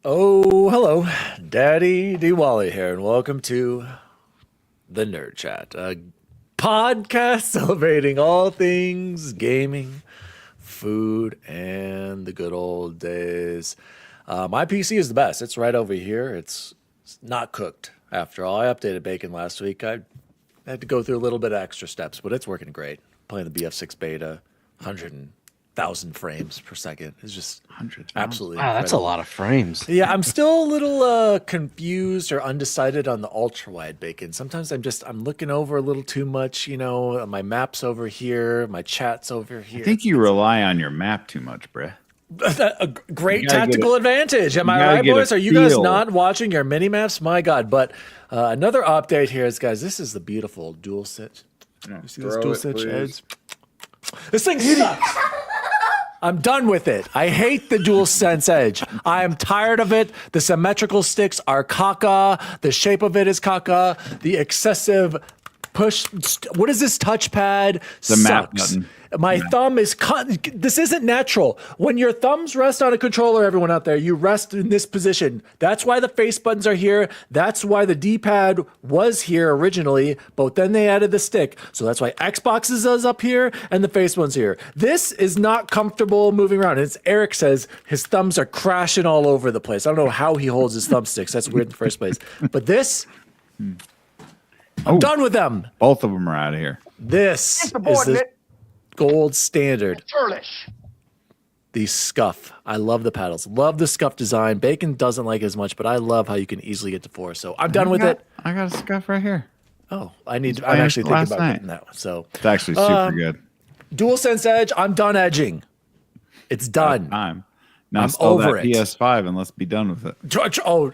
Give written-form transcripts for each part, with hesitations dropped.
Oh, hello. Daddy Diwali here, and welcome to the Nerd Chat, a podcast celebrating all things gaming, food, and the good old days. My PC is the best. It's right over here. It's not cooked. After all, I updated Bacon last week. I had to go through a little bit of extra steps, but it's working great. Playing the BF6 beta, 100,000 frames per second. It's just 100,000. absolutely Wow, that's a incredible. lot of frames. Yeah, I'm still a little confused or undecided on the ultra wide Bacon. Sometimes I'm looking over a little too much. My map's over here, my chat's over here. I think you rely on your map too much, bruh. A great You gotta tactical advantage. Am you I gotta right, get a boys? Are you guys feel. not watching your mini maps? My God! But another update here is, guys. This is the beautiful dual switch. You see this dual switch heads? This thing sucks. I'm done with it. I hate the DualSense Edge. I am tired of it. The symmetrical sticks are caca. The shape of it is caca. The excessive push. What is this touchpad? The map Sucks. button. My thumb is cut. This isn't natural. When your thumbs rest on a controller, everyone out there, you rest in this position. That's why the face buttons are here. That's why the D-pad was here originally, but then they added the stick. So that's why Xbox's is up here and the face one's here. This is not comfortable moving around. As Eric says, his thumbs are crashing all over the place. I don't know how he holds his thumbsticks. That's weird in the first place. But this, I'm done with them. Both of them are out of here. This is the gold standard. The scuff. I love the paddles. Love the scuff design. Bacon doesn't like it as much, but I love how you can easily get to 4. So I'm done with it. I got a scuff right here. Oh, I'm actually playing thinking last about night. getting that one. So It's actually super good. DualSense Edge, I'm done edging. It's done. Time. Now I'm install over that it. PS5 and let's be done with it. Oh,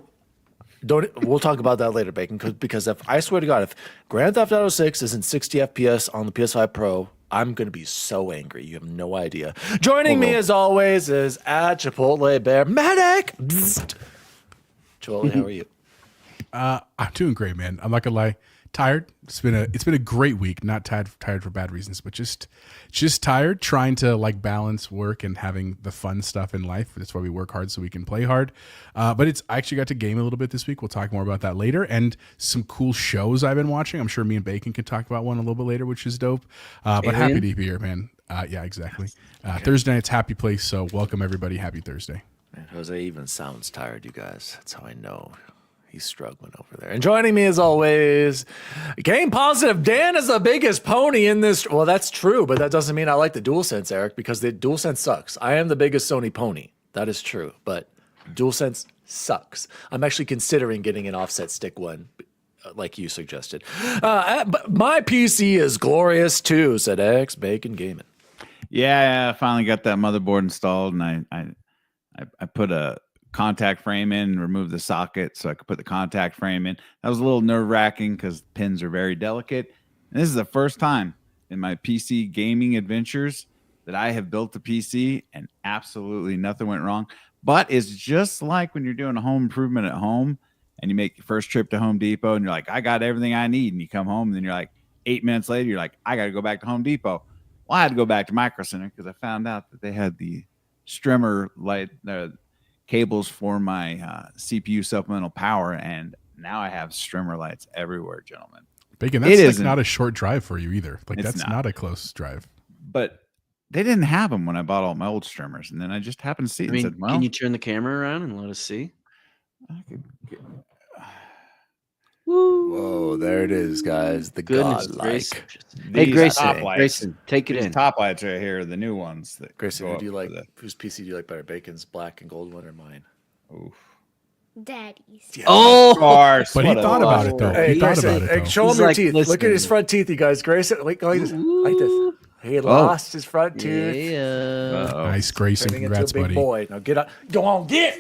don't. We'll talk about that later, Bacon. Because if I swear to God, if Grand Theft Auto 6 isn't 60 FPS on the PS5 Pro, I'm gonna be so angry. You have no idea. Joining me as always is at Chipotle Bear Medic. Bzzzt. Chipotle, how are you? I'm doing great, man. I'm not gonna lie. Tired. It's been a great week. Not tired for bad reasons, but just tired. Trying to balance work and having the fun stuff in life. That's why we work hard so we can play hard. But I actually got to game a little bit this week. We'll talk more about that later. And some cool shows I've been watching. I'm sure me and Bacon could talk about one a little bit later, which is dope. But happy to be here, man. Yeah, exactly. Thursday night's Happy Place. So welcome everybody. Happy Thursday. Man, Jose even sounds tired, you guys. That's how I know he's struggling over there. And joining me as always, Game Positive Dan is the biggest pony in this. Well, that's true, but that doesn't mean I like the DualSense, Eric, because the DualSense sucks. I am the biggest Sony pony. That is true, but DualSense sucks. I'm actually considering getting an offset stick one, like you suggested. But my PC is glorious too, said X Bacon Gaming. Yeah, I finally got that motherboard installed, and I put a contact frame in and removed the socket so I could put the contact frame in. That was a little nerve-wracking because pins are very delicate. And this is the first time in my PC gaming adventures that I have built a PC and absolutely nothing went wrong. But it's just like when you're doing a home improvement at home and you make your first trip to Home Depot and you're like, I got everything I need. And you come home and then you're like, 8 minutes later, you're like, I got to go back to Home Depot. Well, I had to go back to Micro Center because I found out that they had the strimmer light cables for my CPU supplemental power, and now I have strimmer lights everywhere, gentlemen. Bacon, that's not a short drive for you either. That's not a close drive. But they didn't have them when I bought all my old strimmers, and then I just happened to see it and said, well, can you turn the camera around and let us see? I could get... Whoa, there it is, guys. The godlike. Hey, Grayson, take it in. Top lights right here are the new ones. That Grayson, whose PC do you like better, Bacon's black and gold one or mine? Oof. Daddy's. Yeah. Oh, Of course. But he thought about it though. Hey, He thought Grayson, about it though. show him He's your like, teeth. Look at listen. his front teeth, you guys. Grayson, like this. Like this. He lost his front tooth. Yeah. Nice, Grayson. Turning into Congrats, a big buddy. boy. Now get up. Go on, get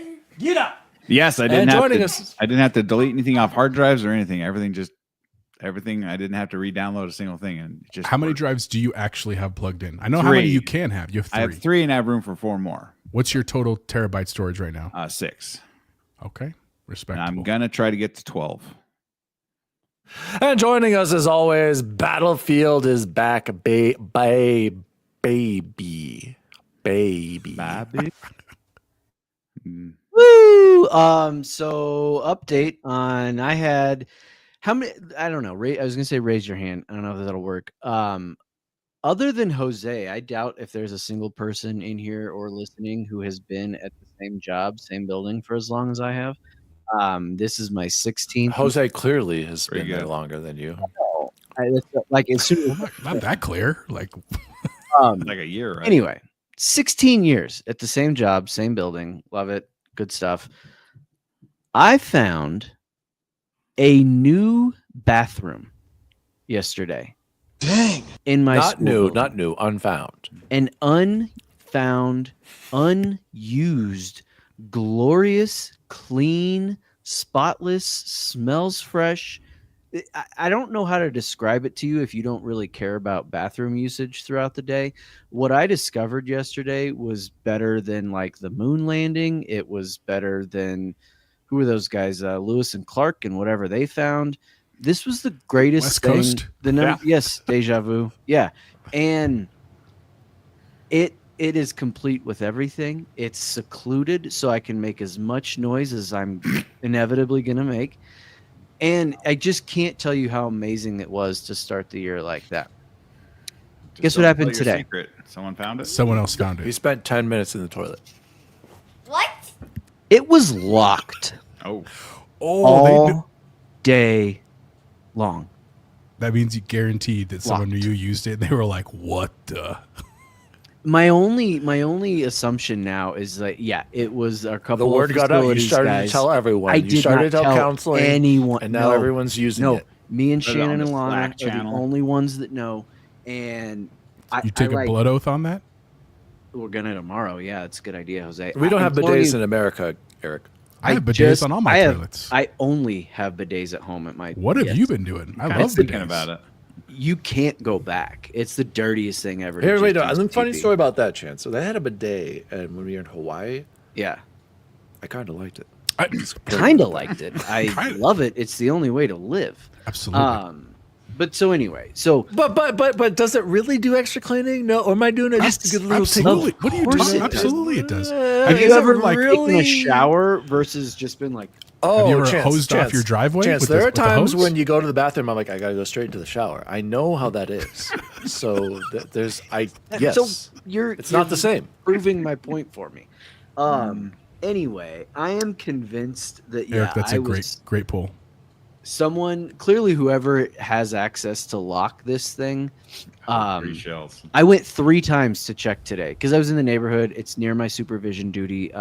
up. Yes, I And didn't joining have us- to. I didn't have to delete anything off hard drives or anything. Everything. I didn't have to re-download a single thing. And it just How many worked. drives do you actually have plugged in? I know how many 3. you can have. You have 3. I have 3 and I have room for 4 more. What's your total terabyte storage right now? 6. Okay, And respectable. I'm gonna try to get to 12. And joining us as always, Battlefield is back, baby. Bobby. Woo! So update on I had how many? I don't know. I was gonna say raise your hand. I don't know if that'll work. Other than Jose, I doubt if there's a single person in here or listening who has been at the same job, same building for as long as I have. This is my 16th. Jose clearly has Pretty been there good. longer than you. Like as soon as Not that clear. Like, Like a year, right? anyway, 16 years at the same job, same building. Love it. Good stuff. I found a new bathroom yesterday. Dang. In my Not school new, building. not new, unfound. An unfound, unused, glorious, clean, spotless, smells fresh. I don't know how to describe it to you if you don't really care about bathroom usage throughout the day. What I discovered yesterday was better than like the moon landing. It was better than who are those guys, Lewis and Clark, and whatever they found. This was the greatest West thing. Coast? Yes, deja vu. Yeah, and it is complete with everything. It's secluded, so I can make as much noise as I'm inevitably gonna make. And I just can't tell you how amazing it was to start the year like that. Guess what happened today? Secret. Someone found it. someone else found He it. spent 10 minutes in the toilet. What? It was locked Oh, Oh, they knew. all day long. That means you guaranteed that someone knew you used it. And they were like, "What the?" My only assumption now is that it was a couple. The word of got out. You facilities started guys. to tell everyone. I You did started not to tell counseling, anyone, and now no, everyone's using no. it. Me and Put it on Shannon the and Lana Slack are the channel. only ones that know, and You take a blood oath on that? We're gonna tomorrow. Yeah, it's a good idea, Jose. We don't I'm have telling bidets you, in America, Eric. I have bidets on all my toilets. I only have bidets at home at my. What have yes. you been doing? I I'm love thinking bidets. about it. You can't go back. It's the dirtiest thing ever. to Here, just wait, use a funny TP. story about that, Chance. So they had a bidet, and when we were in Hawaii, Yeah, I kind of liked it. kind of liked it. I Kinda. love it. It's the only way to live. Absolutely. But so anyway, so But does it really do extra cleaning? No, or am I doing it just to get a little Absolutely. tickle? What are you Of course talking? it does. Absolutely, it does. have Is you it ever like taken really? a shower versus just been like, Oh, Have you ever Chance, hosed off Chance, your driveway Chance, with there the- are with the times hose? when you go to the bathroom, I'm like, I gotta go straight into the shower. I know how that is. So yes, So you're it's not the same. Proving my point for me. Anyway, I am convinced that Eric, that's I a was great pull. someone clearly whoever has access to lock this thing. 3 shells. I went 3 times to check today because I was in the neighborhood. It's near my supervision duty.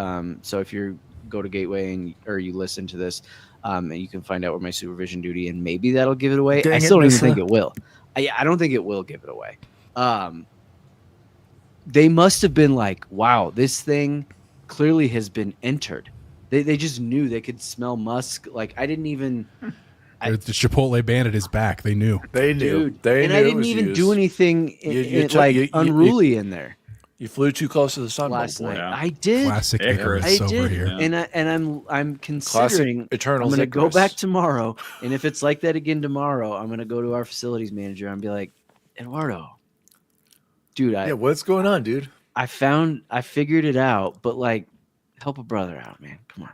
So if you go to Gateway or you listen to this, and you can find out where my supervision duty, and maybe that'll give it away. Dang I it, still don't even Nissa. think it will. I don't think it will give it away. They must have been like, wow, this thing clearly has been entered. They just knew. They could smell musk. Like I didn't even. The Chipotle bandit is back. They knew. They knew. Dude, They and knew I it didn't was even used. do anything unruly in there You flew too close to the sun, last my boy. night. Yeah. I did. Classic Icarus. Icarus I over did, here. Yeah. and I'm considering. Eternal I'm gonna go Icarus. back tomorrow, and if it's like that again tomorrow, I'm gonna go to our facilities manager and be like, Eduardo, dude, Yeah, what's going on, dude? I figured it out, but like, help a brother out, man. Come on.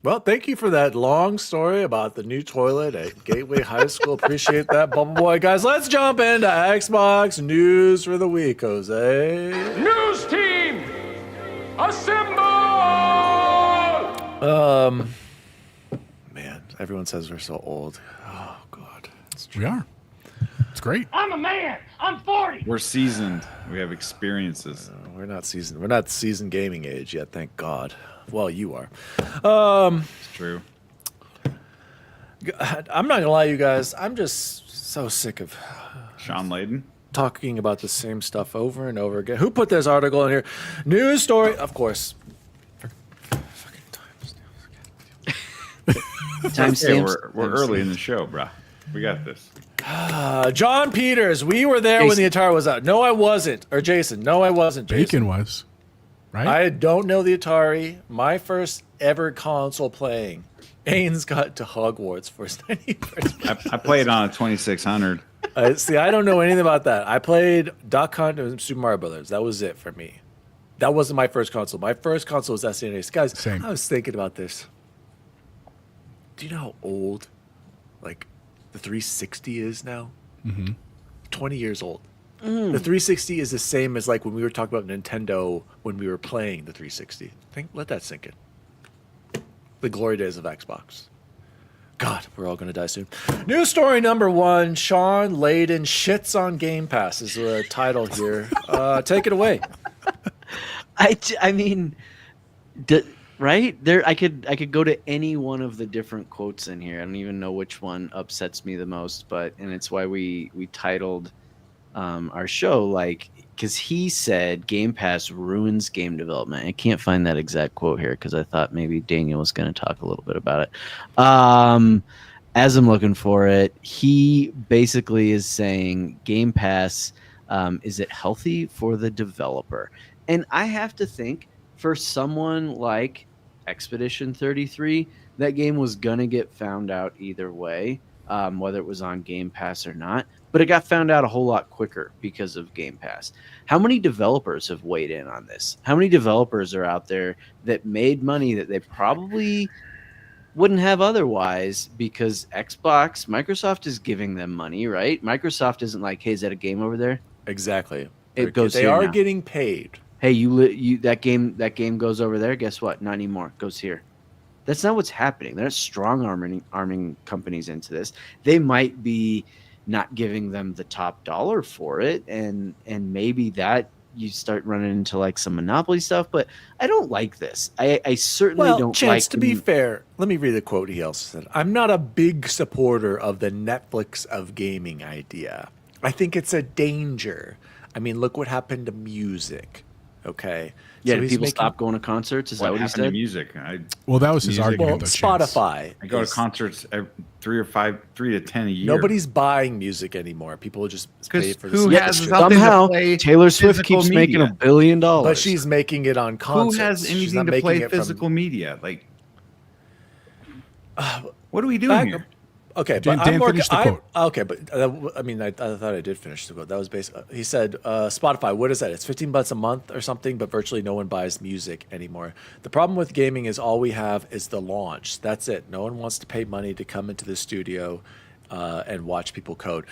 Well, thank you for that long story about the new toilet at Gateway High School. Appreciate that, Bubble Boy. Guys, let's jump into Xbox news for the week, Jose. News team, assemble! Man, everyone says we're so old. Oh, God. We are. It's great. I'm a man. I'm 40. We're seasoned. We have experiences. We're not seasoned gaming age yet, thank God. Well, you are. It's true. I'm not gonna lie, you guys. I'm just so sick of Shawn Layden. talking about the same stuff over and over again. Who put this article in here? News story, of course. Fucking Timestamps. Hey, we're early in the show, bruh. We got this. John Peters. We were there when the Atari was out. No, I wasn't. Or Jason. No, I wasn't. Jason. Bacon was. Right? I don't know the Atari. My first ever console playing. Ains got to Hogwarts for his 91st. I played on a 2600. See, I don't know anything about that. I played Duck Hunt and Super Mario Brothers. That was it for me. That wasn't my first console. My first console was SNES. Guys, Same. I was thinking about this. Do you know how old, like, the 360 is now? 20 years old. The 360 is the same as, like, when we were talking about Nintendo when we were playing the 360. Let that sink in. The glory days of Xbox. God, we're all going to die soon. News story number 1, Shawn Layden shits on Game Pass is the title here. Take it away. I mean, right there, I could go to any one of the different quotes in here. I don't even know which one upsets me the most, and it's why we titled our show, like, because he said Game Pass ruins game development. I can't find that exact quote here because I thought maybe Daniel was going to talk a little bit about it. As I'm looking for it, he basically is saying Game Pass, is it healthy for the developer? And I have to think, for someone like Expedition 33, that game was going to get found out either way, whether it was on Game Pass or not. But it got found out a whole lot quicker because of Game Pass. How many developers have weighed in on this? How many developers are out there that made money that they probably wouldn't have otherwise because Microsoft is giving them money, right? Microsoft isn't like, hey, is that a game over there? Exactly. It goes They here are now. getting paid. Hey, you that game goes over there. Guess what? Not anymore. It goes here. That's not what's happening. They're not strong arming companies into this. They might be not giving them the top dollar for it, and maybe that you start running into like some monopoly stuff. But I don't like this. I certainly don't Chance, like. to be fair, let me read the quote he also said. I'm not a big supporter of the Netflix of gaming idea. I think it's a danger. I mean, look what happened to music. Okay. Yeah, So he's people making- stop going to concerts. Is that what he happened to said? music? Well, that was his Music. argument. Well, though, Chance. Spotify. I go to is- concerts 3 to 10 a year. Nobody's buying music anymore. People just pay Because for who the has subscription. something to Somehow play Taylor Swift physical keeps making media? $1 billion. But she's making it on Who concerts. has She's anything not to making play it from- physical media? Like, what are we doing Back- here? Okay, Dan- but Dan I'm more, finished the I- quote. Okay, but I mean, I thought I did finish the quote. That was basically he said, Spotify. What is that? It's $15 a month or something, but virtually no one buys music anymore. The problem with gaming is all we have is the launch. That's it. No one wants to pay money to come into the studio and watch people code.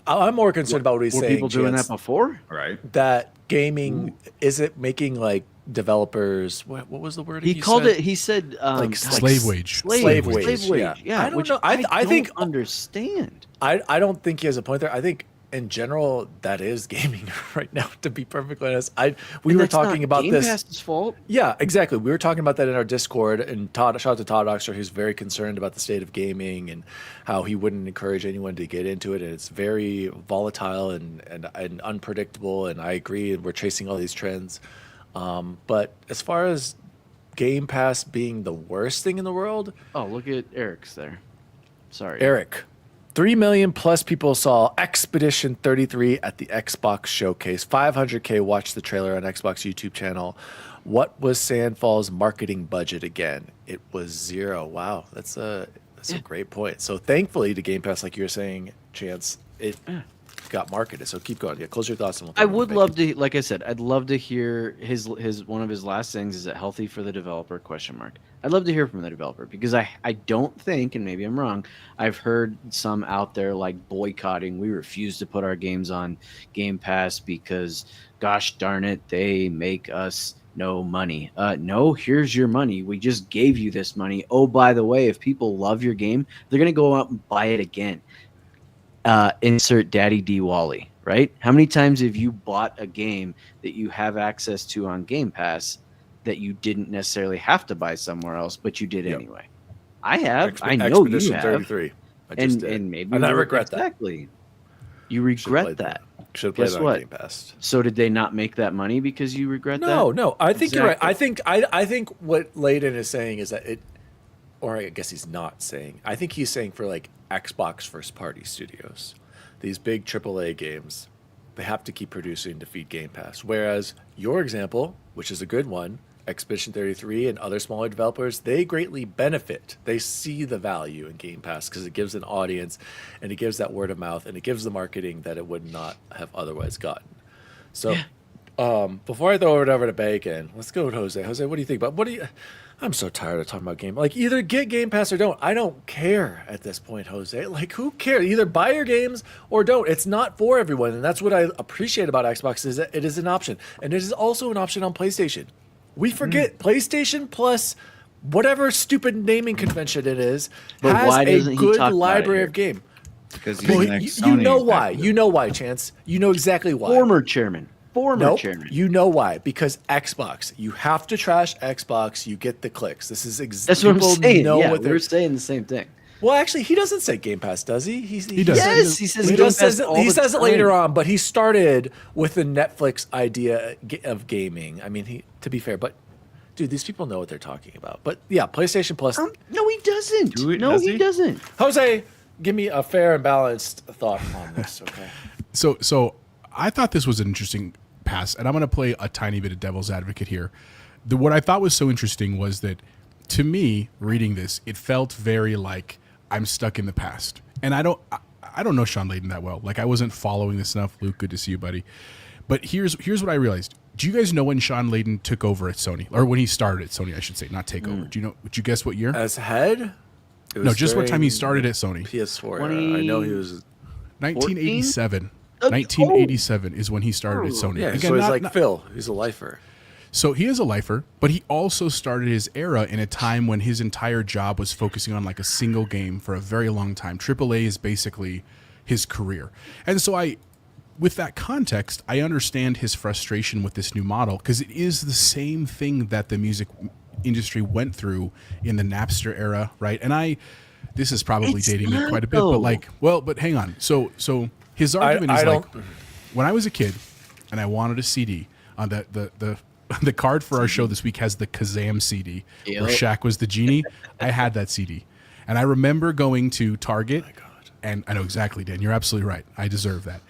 I'm more concerned about what he's Were saying. people doing Chance, that before? Right. that gaming is it making like developers? What was the word He called it. He said Like God, Slave wage. Slave wage. Yeah, I don't which know. I don't think understand. I don't think he has a point there. I think in general that is gaming right now. To be perfectly honest, we And were that's not talking about Game this. Pass's fault. Yeah, exactly. We were talking about that in our Discord, and shout out to Todd Oxford, who's very concerned about the state of gaming and how he wouldn't encourage anyone to get into it. And it's very volatile and unpredictable. And I agree, and we're chasing all these trends. But as far as Game Pass being the worst thing in the world, Oh, look at Eric's there. Sorry, Eric, 3 million plus people saw Expedition 33 at the Xbox showcase. 500K watched the trailer on Xbox YouTube channel. What was Sandfall's marketing budget again? It was 0. Wow, that's a great point. So thankfully to Game Pass, like you were saying, Chance, it got marketed. So keep going. Yeah, close your thoughts. And we'll I talk about would it. love to, like I said, I'd love to hear his one of his last things. Is it healthy for the developer? ? I'd love to hear from the developer because I don't think, and maybe I'm wrong, I've heard some out there like boycotting. We refuse to put our games on Game Pass because, gosh darn it, they make us no money. No, here's your money. We just gave you this money. Oh, by the way, if people love your game, they're gonna go out and buy it again. Insert Daddy D Wally, right? How many times have you bought a game that you have access to on Game Pass that you didn't necessarily have to buy somewhere else, but you did Yep. anyway? I have. I know Expedition you have. 33. I just did. And maybe and I we're- regret that. exactly. You regret that. Should have played Guess it on what? Game Pass. So did they not make that money because you regret that? No. I think you're right. Exactly. I think what Layden is saying is that it, or I guess he's not saying. I think he's saying for like Xbox first party studios, these big AAA games, they have to keep producing to feed Game Pass. Whereas your example, which is a good one, Expedition 33 and other smaller developers, they greatly benefit. They see the value in Game Pass because it gives an audience and it gives that word of mouth and it gives the marketing that it would not have otherwise gotten. So Before I throw it over to Bacon, let's go with Jose. Jose, what do you think about I'm so tired of talking about game. Like, either get Game Pass or don't. I don't care at this point, Jose. Like, who cares? Either buy your games or don't. It's not for everyone, and that's what I appreciate about Xbox is that it is an option, and it is also an option on PlayStation. We forget PlayStation Plus, whatever stupid naming convention it is, But why has doesn't a he good talk about it library here? of game. Because Well, you know why. You know why, Chance. You know exactly why. Former chairman. Nope. Chairman. You know why? Because Xbox. You have to trash Xbox. You get the clicks. This is That's what I'm saying. Know Yeah, what we're saying the same thing. well, actually, he doesn't say Game Pass, does he? He does. Yes, he says He Game does Pass says it, all he the says it time. later on, but he started with the Netflix idea of gaming. I mean, to be fair, but dude, these people know what they're talking about. But yeah, PlayStation Plus. No, he doesn't. Does he he? doesn't. Jose, give me a fair and balanced thought on this, okay? So I thought this was an interesting pass, and I'm going to play a tiny bit of devil's advocate here. What I thought was so interesting was that, to me, reading this, it felt very like I'm stuck in the past, and I don't know Shawn Layden that well. Like, I wasn't following this enough. Luke, good to see you, buddy. But here's what I realized. Do you guys know when Shawn Layden took over at Sony, or when he started at Sony? I should say, not take over. Do you know? Would you guess what year? As head? It No, was just what time he during started at Sony. PS4. 20 I know he was. 1987. 1987 is when he started at Sony. Yeah, Again, so he's not- like not- Phil. He's a lifer. So he is a lifer, but he also started his era in a time when his entire job was focusing on like a single game for a very long time. AAA is basically his career. And so with that context, I understand his frustration with this new model because it is the same thing that the music industry went through in the Napster era, right? And this is probably It's dating me not, quite a bit, though. but hang on. So his argument is I like, don't- when I was a kid and I wanted a CD on the card for our show this week has the Kazam CD where Yep. Shaq was the genie. I had that CD, and I remember going to Target, and I know exactly, Dan. You're absolutely right. I deserve that.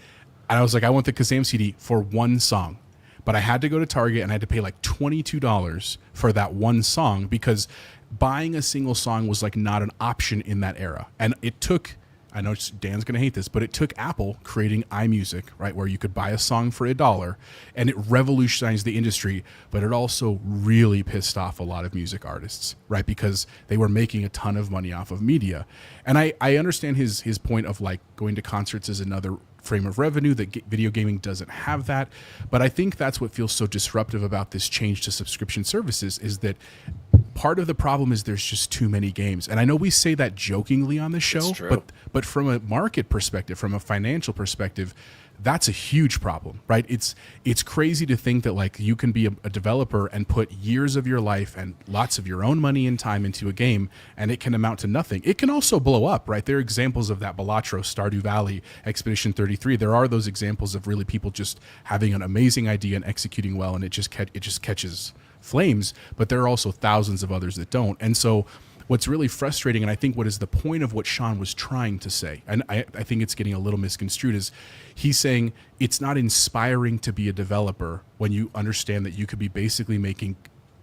And I was like, I want the Kazam CD for one song, but I had to go to Target and I had to pay like $22 for that one song because buying a single song was like not an option in that era, and it took. I know Dan's going to hate this, but it took Apple creating iMusic, right, where you could buy a song for $1, and it revolutionized the industry, but it also really pissed off a lot of music artists, right, because they were making a ton of money off of media. And I understand his point of like going to concerts is another frame of revenue, that video gaming doesn't have that. But I think that's what feels so disruptive about this change to subscription services is that part of the problem is there's just too many games. And I know we say that jokingly on the show, true. but from a market perspective, from a financial perspective, that's a huge problem, right? It's crazy to think that like you can be a developer and put years of your life and lots of your own money and time into a game, and it can amount to nothing. It can also blow up, right? There are examples of that. Balatro, Stardew Valley, Expedition 33. There are those examples of really people just having an amazing idea and executing well, and it just catches flames. But there are also thousands of others that don't. And so what's really frustrating, and I think what is the point of what Shawn was trying to say, and I think it's getting a little misconstrued, is he's saying it's not inspiring to be a developer when you understand that you could be basically making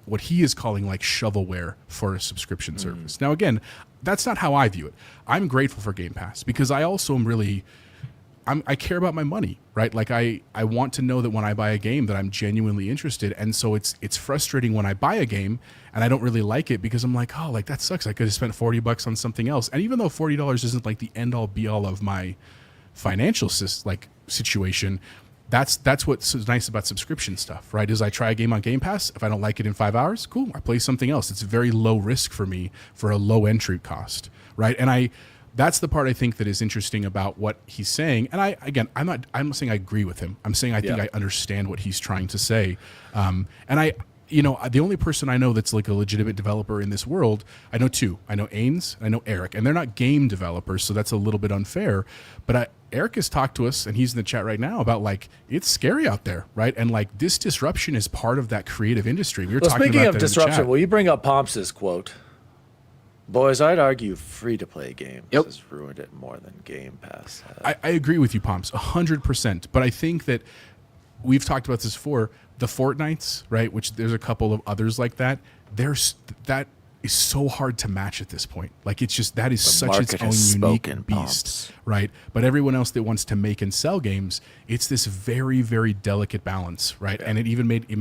what he is calling like shovelware for a subscription service. Now, again, that's not how I view it. I'm grateful for Game Pass because I also am really... I care about my money, right? Like I want to know that when I buy a game that I'm genuinely interested. And so it's frustrating when I buy a game and I don't really like it because I'm like, oh, like that sucks. I could have spent $40 on something else. And even though $40 isn't like the end all be all of my financial situation, that's what's so nice about subscription stuff, right? Is I try a game on Game Pass. If I don't like it in 5 hours, cool. I play something else. It's very low risk for me for a low entry cost, right? And that's the part I think that is interesting about what he's saying. And I'm not saying I agree with him. I'm saying I think I understand what he's trying to say. And the only person I know that's like a legitimate developer in this world, I know two. I know Ains, and I know Eric, and they're not game developers, so that's a little bit unfair. But Eric has talked to us, and he's in the chat right now about like it's scary out there, right? And like this disruption is part of that creative industry. We were talking Speaking about of that in the disruption, chat. will you bring up Pomps' quote? Boys, I'd argue free-to-play games has ruined it more than Game Pass has. I agree with you, Pomps, 100%. But I think that we've talked about this before. The Fortnites, right? Which there's a couple of others like that. There's that is so hard to match at this point. Like it's just that is The such its market own has unique spoken, beast, Pomps. right? But everyone else that wants to make and sell games, it's this very, very delicate balance, right? And it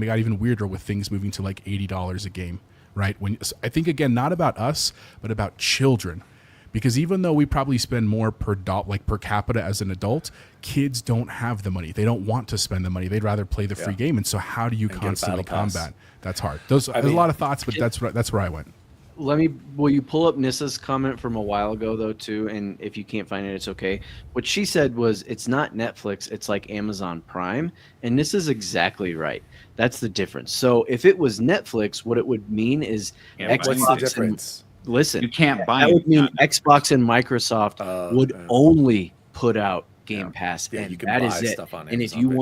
got even weirder with things moving to like $80 a game, right? When I think again, not about us, but about children. Because even though we probably spend more per capita as an adult, kids don't have the money. They don't want to spend the money. They'd rather play the free game. And so how do you get a constantly battle pass. combat? That's hard. There's a lot of thoughts, but that's where I went. Will you pull up Nissa's comment from a while ago though too? And if you can't find it, it's okay. What she said was, it's not Netflix, it's like Amazon Prime. And Nissa's exactly right. That's the difference. So if it was Netflix, what it would mean is What's the Xbox difference? Listen, You can't buy that it. would mean Xbox and Microsoft would only put out Game Pass, Yeah, and you can that buy is it. stuff on And if Amazon you Video.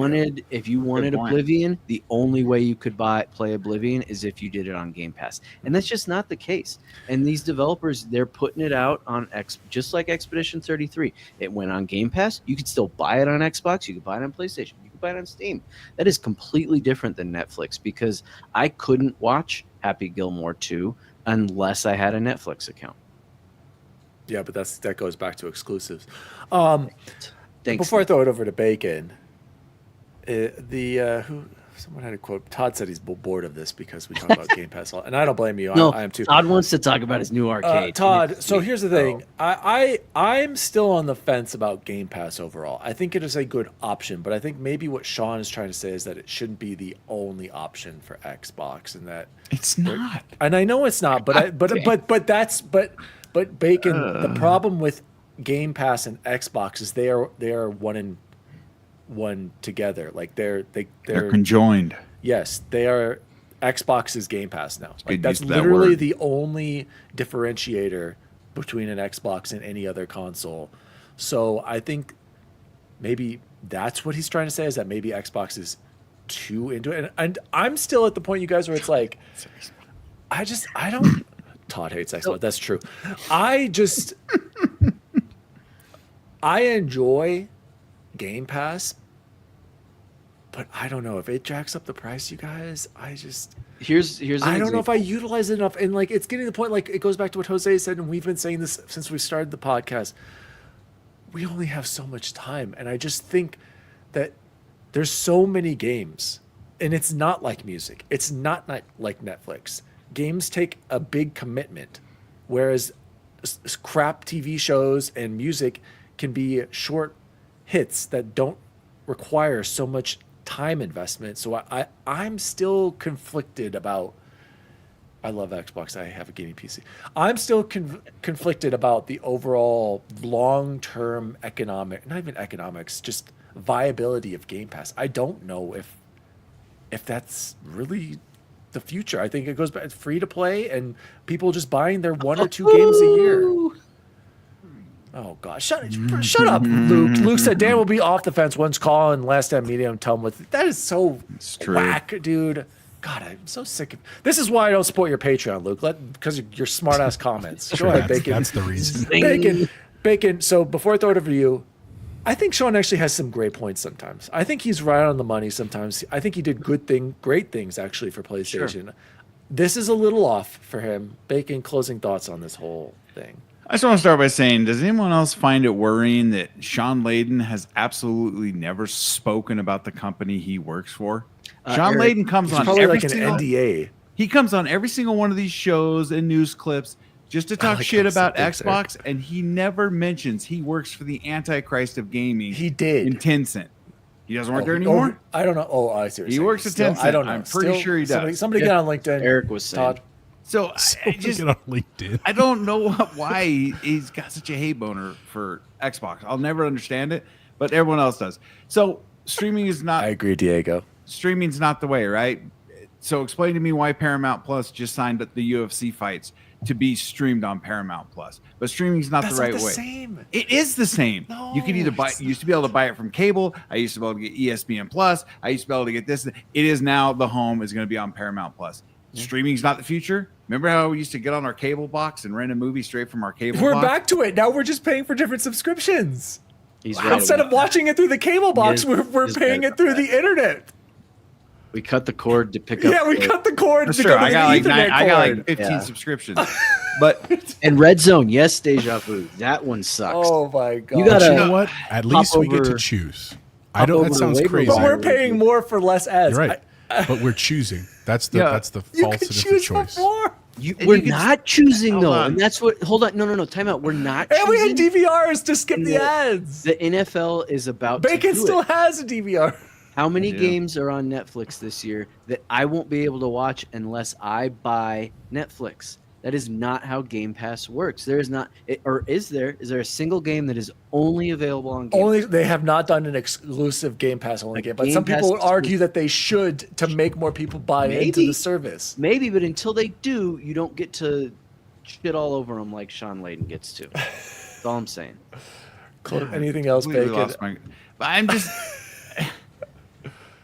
wanted point. Oblivion, the only way you could play Oblivion is if you did it on Game Pass, and that's just not the case. And these developers, they're putting it out on just like Expedition 33. It went on Game Pass. You could still buy it on Xbox. You could buy it on PlayStation. You could buy it on Steam. That is completely different than Netflix, because I couldn't watch Happy Gilmore 2 unless I had a Netflix account. Yeah, but that goes back to exclusives. Thanks. Before I throw it over to Bacon, someone had a quote. Todd said he's bored of this because we talk about Game Pass, and I don't blame you. No, I am too. Todd wants to talk about his new arcade. Todd, so here's the thing. I'm still on the fence about Game Pass overall. I think it is a good option, but I think maybe what Shawn is trying to say is that it shouldn't be the only option for Xbox, and that It's not. and I know it's not, but Bacon. The problem with Game Pass and Xbox is they are one together. Like they're conjoined. yes, they are. Xbox is Game Pass now. Like good that's use of that literally word. the only differentiator between an Xbox and any other console. So I think maybe that's what he's trying to say, is that maybe Xbox is too into it. And I'm still at the point, you guys, where it's like, I don't. Todd hates Xbox. That's true. I enjoy Game Pass, but I don't know if it jacks up the price, you guys. Here's I don't know if I utilize it enough. And like, it's getting to the point, like it goes back to what Jose said, and we've been saying this since we started the podcast. We only have so much time, and I just think that there's so many games, and it's not like music. It's not like Netflix. Games take a big commitment, whereas crap TV shows and music can be short hits that don't require so much time investment. So I'm still conflicted about. I love Xbox. I have a gaming PC. I'm still conflicted about the overall long-term not even economics, just viability of Game Pass. I don't know if that's really the future. I think it goes back free to play and people just buying their 1 or 2 games a year. Oh gosh, shut up, Luke. Luke said Dan will be off the fence once call and last time meeting him, tell him that is so true. whack, dude. God, I'm so sick of this. Is why I don't support your Patreon, Luke. Because of your smart ass comments. Go ahead, Bacon. That's the reason. Bacon. So before I throw it over to you, I think Shawn actually has some great points sometimes. I think he's right on the money sometimes. I think he did great things actually for PlayStation. Sure. This is a little off for him. Bacon, closing thoughts on this whole thing. I just want to start by saying, does anyone else find it worrying that Shawn Layden has absolutely never spoken about the company he works for? Shawn Layden comes on probably every like an single, NDA. He comes on every single one of these shows and news clips just to talk shit about Xbox, and he never mentions he works for the Antichrist of gaming. He did in Tencent. He doesn't work there anymore. I don't know. Oh, I see. He works at Tencent. I don't know. I'm pretty sure he does. Somebody get on LinkedIn. Eric was saying. Todd. So I just get on LinkedIn. I don't know why he's got such a hate boner for Xbox. I'll never understand it, but everyone else does. So streaming is not. I agree, Diego. Streaming's not the way, right? So explain to me why Paramount Plus just signed up the UFC fights to be streamed on Paramount Plus, but streaming's not the right way. Same. It is the same. No, you could either buy. You used to be able to buy it from cable. I used to be able to get ESPN Plus. I used to be able to get this. It is now the home is going to be on Paramount Plus. Streaming's not the future. Remember how we used to get on our cable box and rent a movie straight from our cable We're box? back to it. Now we're just paying for different subscriptions. He's right Instead of watching it through the cable box, He is- we're he's paying right it through about the internet. We cut the cord to pick up. Yeah, we cut the cord. For to sure. go to I the got like Ethernet I got like cord. 15 Yeah. subscriptions. But And Red Zone, yes, Deja Vu. That one sucks. Oh my god! You But gotta you know what? At least we get to over- choose. hop I don't. over That to sounds waiver crazy. But wire. we're paying more for less ads. You're right. But we're choosing. That's the Yeah. You can false of the choose for choice. more. We're you can- not choosing Hold though, on. and that's what. Hold on, no, time out. We're not. And we had choosing. DVRs to skip And the ads. The NFL is about to Bacon do still it. has a DVR. How many Yeah. games are on Netflix this year that I won't be able to watch unless I buy Netflix? That is not how Game Pass works. There is not, or is there? Is there a single game that is only available on Game Only they have not done an exclusive Game Pass only game, but Game some Pass people would argue exclusive. that they should to make more people buy into Maybe. the service. Maybe, but until they do, you don't get to shit all over them like Shawn Layden gets to. That's all I'm saying. Anything else, Completely Bacon? lost my- But I'm just.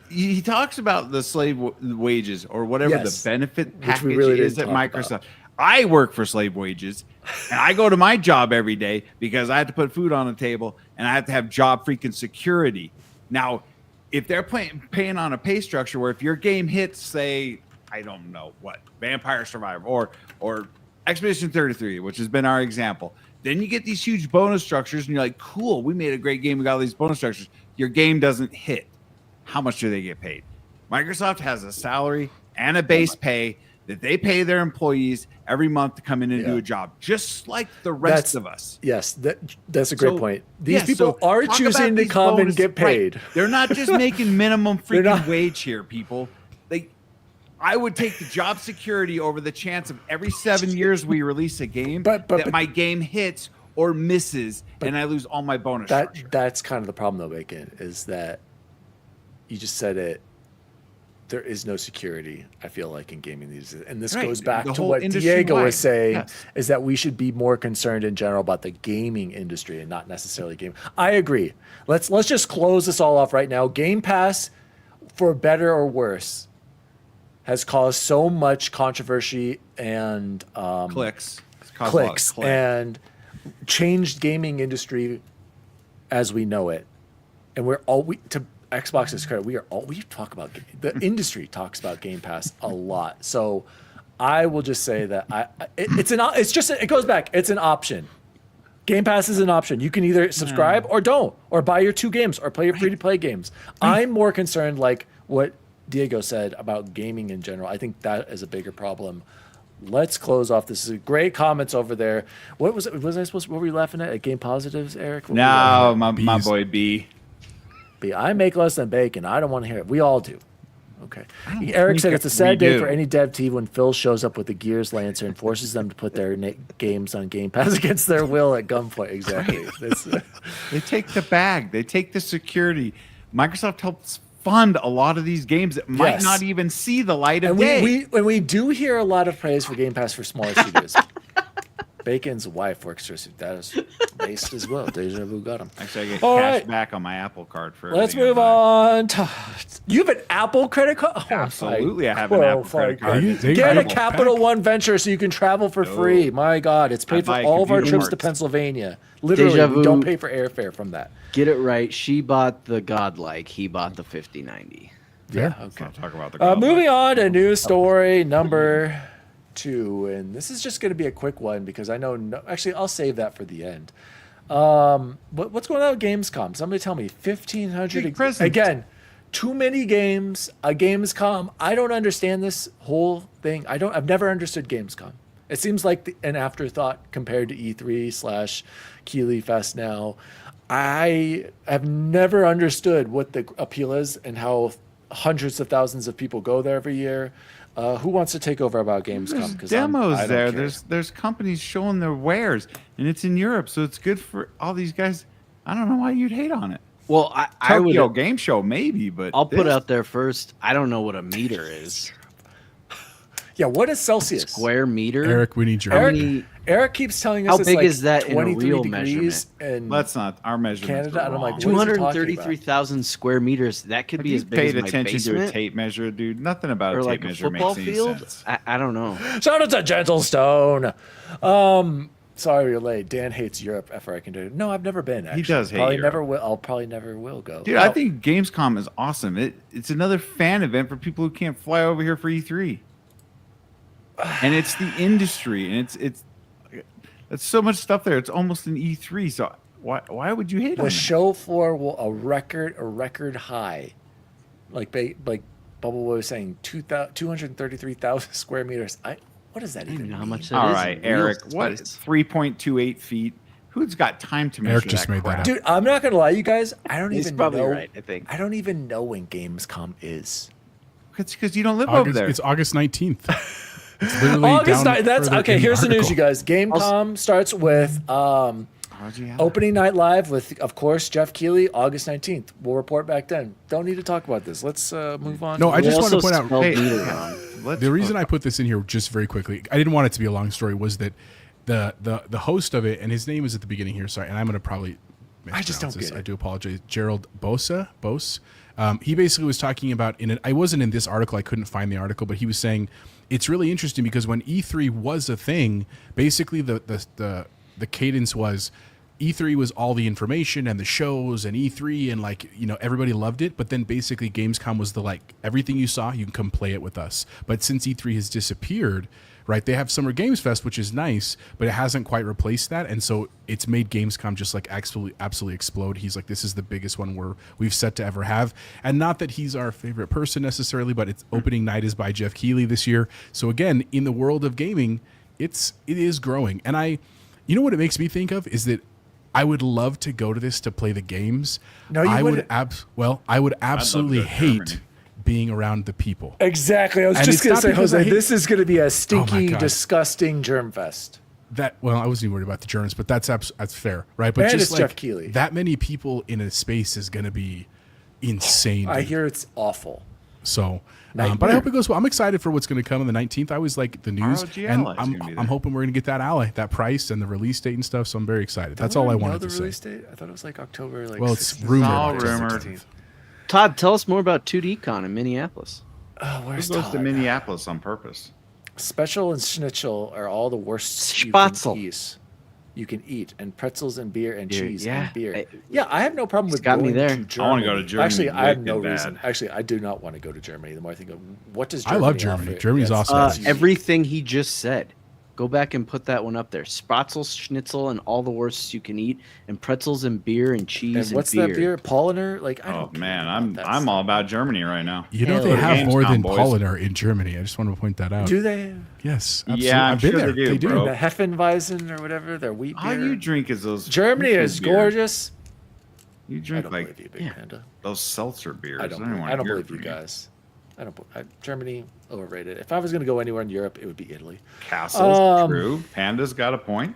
He talks about the slave wages or whatever Yes. the benefit Which we package really is at didn't talk Microsoft. about. I work for slave wages, and I go to my job every day because I have to put food on the table and I have to have job freaking security. Now, if they're paying on a pay structure where if your game hits, say, I don't know what, Vampire Survivor or Expedition 33, which has been our example, then you get these huge bonus structures and you're like, cool, we made a great game. We got all these bonus structures. Your game doesn't hit. How much do they get paid? Microsoft has a salary and a base pay that they pay their employees every month to come in and do a job, just like the rest of us. Yes, that's a great So, point. These yeah, people so are talk choosing about to these come and bonus- get right. paid. They're not just making minimum They're freaking not- wage here, people. I would take the job security over the chance of every 7 years we release a game But my game hits or misses and I lose all my bonus structure. That's kind of the problem though, Bacon, is that you just said it. There is no security, I feel like, in gaming these days. And this Right. goes back The to whole what industry Diego wide. was saying, Yes. is that we should be more concerned in general about the gaming industry and not necessarily game. I agree. Let's just close this all off right now. Game Pass, for better or worse, has caused so much controversy and Clicks. It's caused a lot of clicks clicks. and changed gaming industry as we know it. And to Xbox's credit, we talk about the industry talks about Game Pass a lot. So I will just say that it goes back. It's an option. Game Pass is an option. You can either subscribe or don't, or buy your 2 games, or play your free-to-play games. I'm more concerned, like what Diego said about gaming in general. I think that is a bigger problem. Let's close off. This is great comments over there. What was it? What were we laughing at? Game Positives, Eric? What were we No, laughing my Bees. boy B. at? I make less than Bacon. I don't want to hear it. We all do. Okay. Eric said think it's a we sad day do. for any dev team when Phil shows up with the Gears Lancer and forces them to put their games on Game Pass against their will at gunpoint. Exactly. They take the bag. They take the security. Microsoft helps fund a lot of these games that might Yes. not even see the light of And day. we do hear a lot of praise for Game Pass for smaller studios. Bacon's wife works for that is based as well. Deja Vu got him. Actually, I get All cash right. back on my Apple card for Let's everything I move buy. on. You have an Apple credit card? Oh, Absolutely, I have my an Apple God. credit Are card. you- they Get a Apple Capital Pack? One Venture so you can travel for free. My God, it's paid for buy all of our computer trips to parts. Pennsylvania. Literally, Deja we don't vu. pay for airfare from that. Get it right. She bought the Godlike. He bought the 5090. Fair. Okay. Let's not talk about the Moving on to news story number 2, and this is just going to be a quick one because I know. Actually, I'll save that for the end. What's going on with Gamescom? Somebody tell me. 1,500 Big presents. again. Too many games. A Gamescom. I don't understand this whole thing. I've never understood Gamescom. It seems like an afterthought compared to E3/Keighley Fest now. I have never understood what the appeal is and how hundreds of thousands of people go there every year. Who wants to take over about Gamescom? There's demos I don't there. care. There's companies showing their wares, and it's in Europe, so it's good for all these guys. I don't know why you'd hate on it. Well, I would. Tokyo Game Show maybe, but I'll put this- out there first. I don't know what a meter is. Yeah, what is Celsius? Square meter. Eric, we need your How Eric, many- Eric keeps telling us How it's big like is that in a 23 real degrees and Let's not. Our measurements. Canada, and I'm like, wrong. what is he talking about? 233,000 square meters. That could Have be you as big paid as my attention to a basement, tape measure, dude? Nothing about or a tape like a measure football makes any field. sense. I don't know. Shout out to Gentlestone. Sorry you're late. Dan hates Europe. After I can do it. No, I've never been. Actually. does hate probably Europe. never will. I'll probably never will go. Dude, I think Gamescom is awesome. It's another fan event for people who can't fly over here for E3. And it's the industry, and it's so much stuff there. It's almost an E3. So why would you hate on the that? show floor will a record high, like Bubble Boy was saying, 233,000 square meters. What does that I don't even even know how mean? much that All is right, in real Eric. What? space. 3.28 feet. Who's got time to measure Eric just that made that crap? up. Dude, I'm not gonna lie, you guys. I don't He's even probably know. right, I think. I don't even know when Gamescom is. It's because you don't live over there. It's August 19th. It's literally August down 9th. That's further okay. in Here's the news, article. you guys. Gamescom starts with opening night live with, of course, Jeff Keighley. August 19th. We'll report back then. Don't need to talk about this. Let's move on. No, I We just want to also point out. spelled Hey, neither wrong. The reason I put this in here just very quickly, I didn't want it to be a long story, was that the host of it, and his name is at the beginning here. Sorry, and I'm going to probably I just don't mispronounce this. get it. I do apologize. Gerald Bose. He basically was talking about I wasn't in this article. I couldn't find the article, but he was saying it's really interesting because when E3 was a thing, basically the cadence was E3 was all the information and the shows and E3 and everybody loved it. But then basically Gamescom was everything you saw, you can come play it with us. But since E3 has disappeared, right, they have Summer Games Fest, which is nice, but it hasn't quite replaced that. And so it's made Gamescom just absolutely explode. He's like, this is the biggest one we've set to ever have. And not that he's our favorite person necessarily, but its opening night is by Jeff Keighley this year. So again, in the world of gaming, it is growing. And you know what it makes me think of is that I would love to go to this to play the games. No, you wouldn't. I would absolutely go to hate Germany. being around the people. Exactly. I was And just it's going to not say, because I Jose, hate- this is going to be a stinky, God. disgusting germ fest. I wasn't even worried about the Germans, but that's fair, right? But And just it's Jeff Keighley. that many people in a space is going to be insane. I dude. hear it's awful. So, but I hope it goes well. I'm excited for what's going to come on the 19th. I always like the news, ROG and Ally is gonna be there. I'm hoping we're going to get that Ally, that price, and the release date and stuff. So I'm very excited. That's all I wanted to the say. release date? I thought it was like October. Well, it's 16th. rumored. all October rumored. 16th. Todd, tell us more about 2DCon in Minneapolis. Oh, where's Who goes to Todd? Minneapolis on purpose? Special and schnitzel are all the worst Spatzel. you can eat, and pretzels and beer and Dude, cheese yeah. and beer. Hey, yeah, I have no problem it's with got going me there. to Germany. I wanna go to Germany Actually, I have no wicked reason. bad. Actually, I do not want to go to Germany. The more I think of what does I Germany love Germany. offer? Germany's awesome. That's Everything he just said. Go back and put that one up there. Spatzel, schnitzel, and all the worsts you can eat, and pretzels and beer and cheese And what's beer. that beer? Polliner? I Oh don't care man, about that I'm stuff. all about Germany right now. You know Hell they yeah. have more Gamescom, than boys. Polliner in Germany. I just want to point that out. Do they? Yes, absolutely. Yeah, I'm I've been sure there. they do, bro. The Hefeweizen or whatever, their wheat All beer. you drink is those. Germany liquid is beer. gorgeous. You I drink don't like believe you, Big yeah. Panda. those seltzer beers. I don't wanna hear believe from you guys. Germany overrated. If I was going to go anywhere in Europe, it would be Italy. Castles, true. Panda's got a point.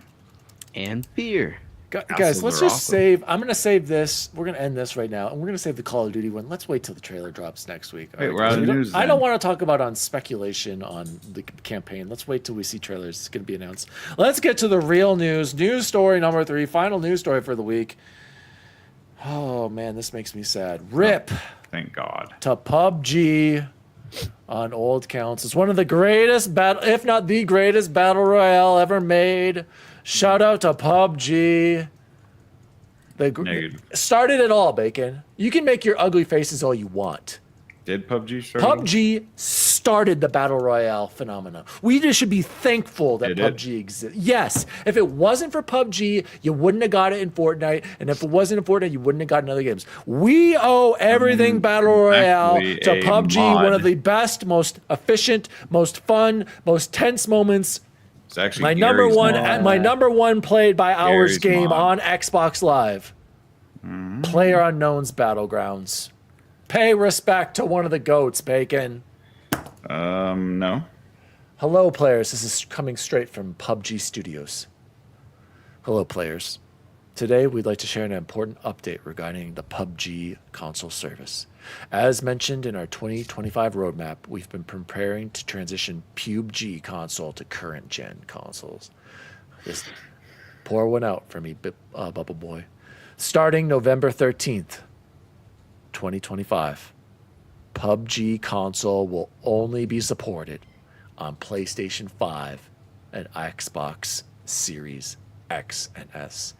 And beer. Guys, Castles let's are just awesome. save. I'm going to save this. We're going to end this right now, and we're going to save the Call of Duty one. Let's wait till the trailer drops next week. Wait, all we're out of We don't- news I then. don't want to talk about on speculation on the campaign. Let's wait till we see trailers. It's going to be announced. Let's get to the real news. News story number 3. Final news story for the week. Oh man, this makes me sad. RIP Thank God. to PUBG on old counts. It's one of the greatest if not the greatest battle royale ever made. Shout out to PUBG. Negative. Started it all, Bacon. You can make your ugly faces all you want. Did PUBG start? PUBG started the battle royale phenomenon. We just should be thankful that Did it? PUBG exists. Yes, if it wasn't for PUBG, you wouldn't have got it in Fortnite, and if it wasn't in Fortnite, you wouldn't have got in other games. We owe everything battle royale actually to a PUBG, mod. one of the best, most efficient, most fun, most tense moments. It's actually My Gary's mod. number one played by hours Gary's game mod. on Xbox Live. Player Unknown's Battlegrounds. Pay respect to one of the goats, Bacon. No. Hello, players. This is coming straight from PUBG Studios. Hello, players. Today, we'd like to share an important update regarding the PUBG console service. As mentioned in our 2025 roadmap, we've been preparing to transition PUBG console to current-gen consoles. Just pour one out for me, Bubble Boy. Starting November 13th, 2025, PUBG console will only be supported on PlayStation 5 and Xbox Series X, and S.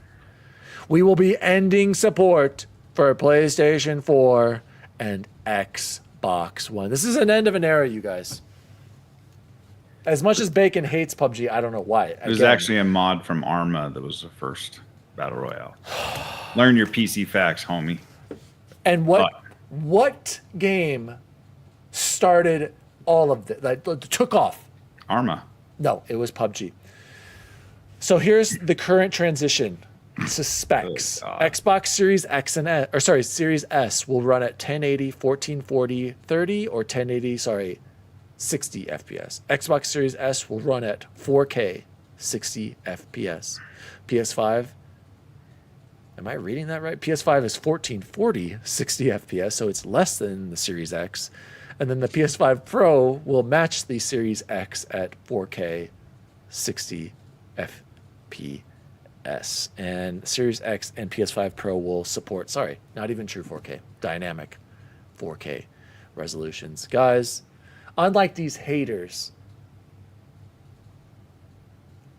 We will be ending support for PlayStation 4 and Xbox One. This is an end of an era, you guys. As much as Bacon hates PUBG, I don't know why. There's actually a mod from Arma that was the first Battle Royale. Learn your PC facts, homie. And what game started all of this? Like, took off? Arma. No, it was PUBG. So here's the current transition to specs. Oh, Xbox Series X and S, or sorry, Series S will run at 1080, 1440, 30, or 1080, 60 FPS. Xbox Series S will run at 4K, 60 FPS. PS5, am I reading that right? PS5 is 1440, 60 FPS, so it's less than the Series X. And then the PS5 Pro will match the Series X at 4K, 60 FPS. And Series X and PS5 Pro will support, not even true 4K, dynamic 4K resolutions. Guys, unlike these haters,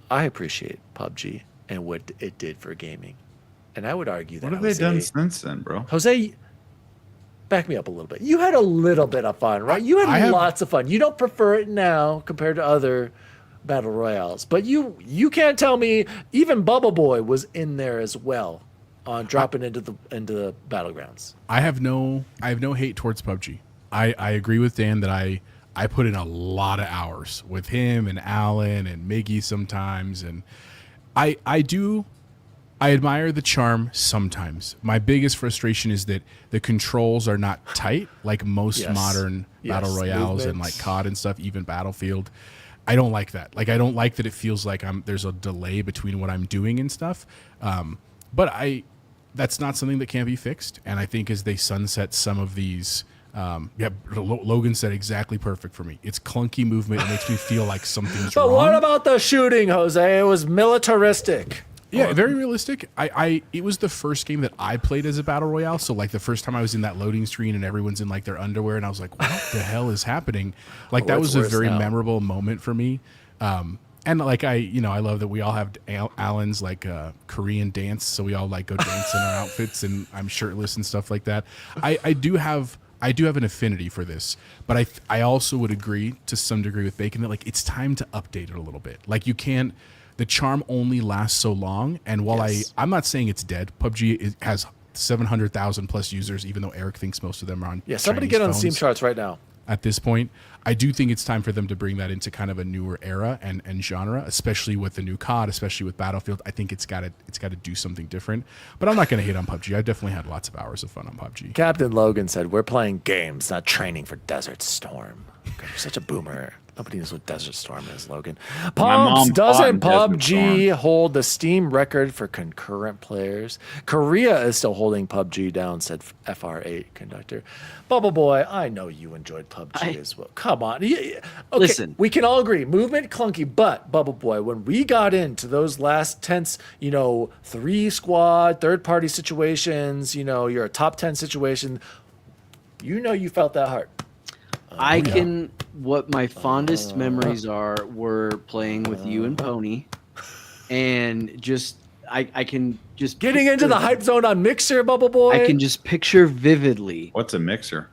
I appreciate PUBG and what it did for gaming. And I would argue that What have they done since then, bro? Jose, back me up a little bit. You had a little bit of fun, right? You had lots of fun. You don't prefer it now compared to other battle royales, but you can't tell me even Bubble Boy was in there as well on dropping into the battlegrounds. I have no hate towards PUBG. I agree with Dan that I put in a lot of hours with him and Alan and Miggy sometimes, and I admire the charm sometimes. My biggest frustration is that the controls are not tight like most modern battle royales and like COD and stuff, even Battlefield. I don't like that. Like, I don't like that it feels like there's a delay between what I'm doing and stuff. But that's not something that can be fixed. And I think as they sunset some of these, Logan said exactly perfect for me. It's clunky movement. It makes me feel like something's wrong. But what about the shooting, Jose? It was militaristic. Yeah, very realistic. It was the first game that I played as a battle royale. So like the first time I was in that loading screen and everyone's in like their underwear and I was like, what the hell is happening? Like that was a very memorable moment for me. And like I love that we all have Alan's like Korean dance, so we all like go dance in our outfits and I'm shirtless and stuff like that. I do have an affinity for this, but I also would agree to some degree with Bacon that like it's time to update it a little bit. Like the charm only lasts so long, and while I'm not saying it's dead, PUBG has 700,000 plus users, even though Eric thinks most of them are on somebody Chinese get on phones Steam charts right now. At this point, I do think it's time for them to bring that into kind of a newer era and genre, especially with the new COD, especially with Battlefield. I think it's got to do something different. But I'm not going to hate on PUBG. I definitely had lots of hours of fun on PUBG. Captain Logan said, "We're playing games, not training for Desert Storm." God, you're such a boomer. Nobody knows what Desert Storm is, Logan. Pumps, doesn't PUBG hold the Steam record for concurrent players? Korea is still holding PUBG down, said FR8 conductor. Bubble Boy, I know you enjoyed PUBG as well. Come on. Okay, Listen. we can all agree. Movement clunky, but Bubble Boy, when we got into those last tense, 3-squad, third-party situations, you're a top 10 situation, you felt that heart. What my fondest memories were playing with you and Pony, and I can just getting into the hype zone on Mixer, Bubble Boy. I can just picture vividly. What's a mixer?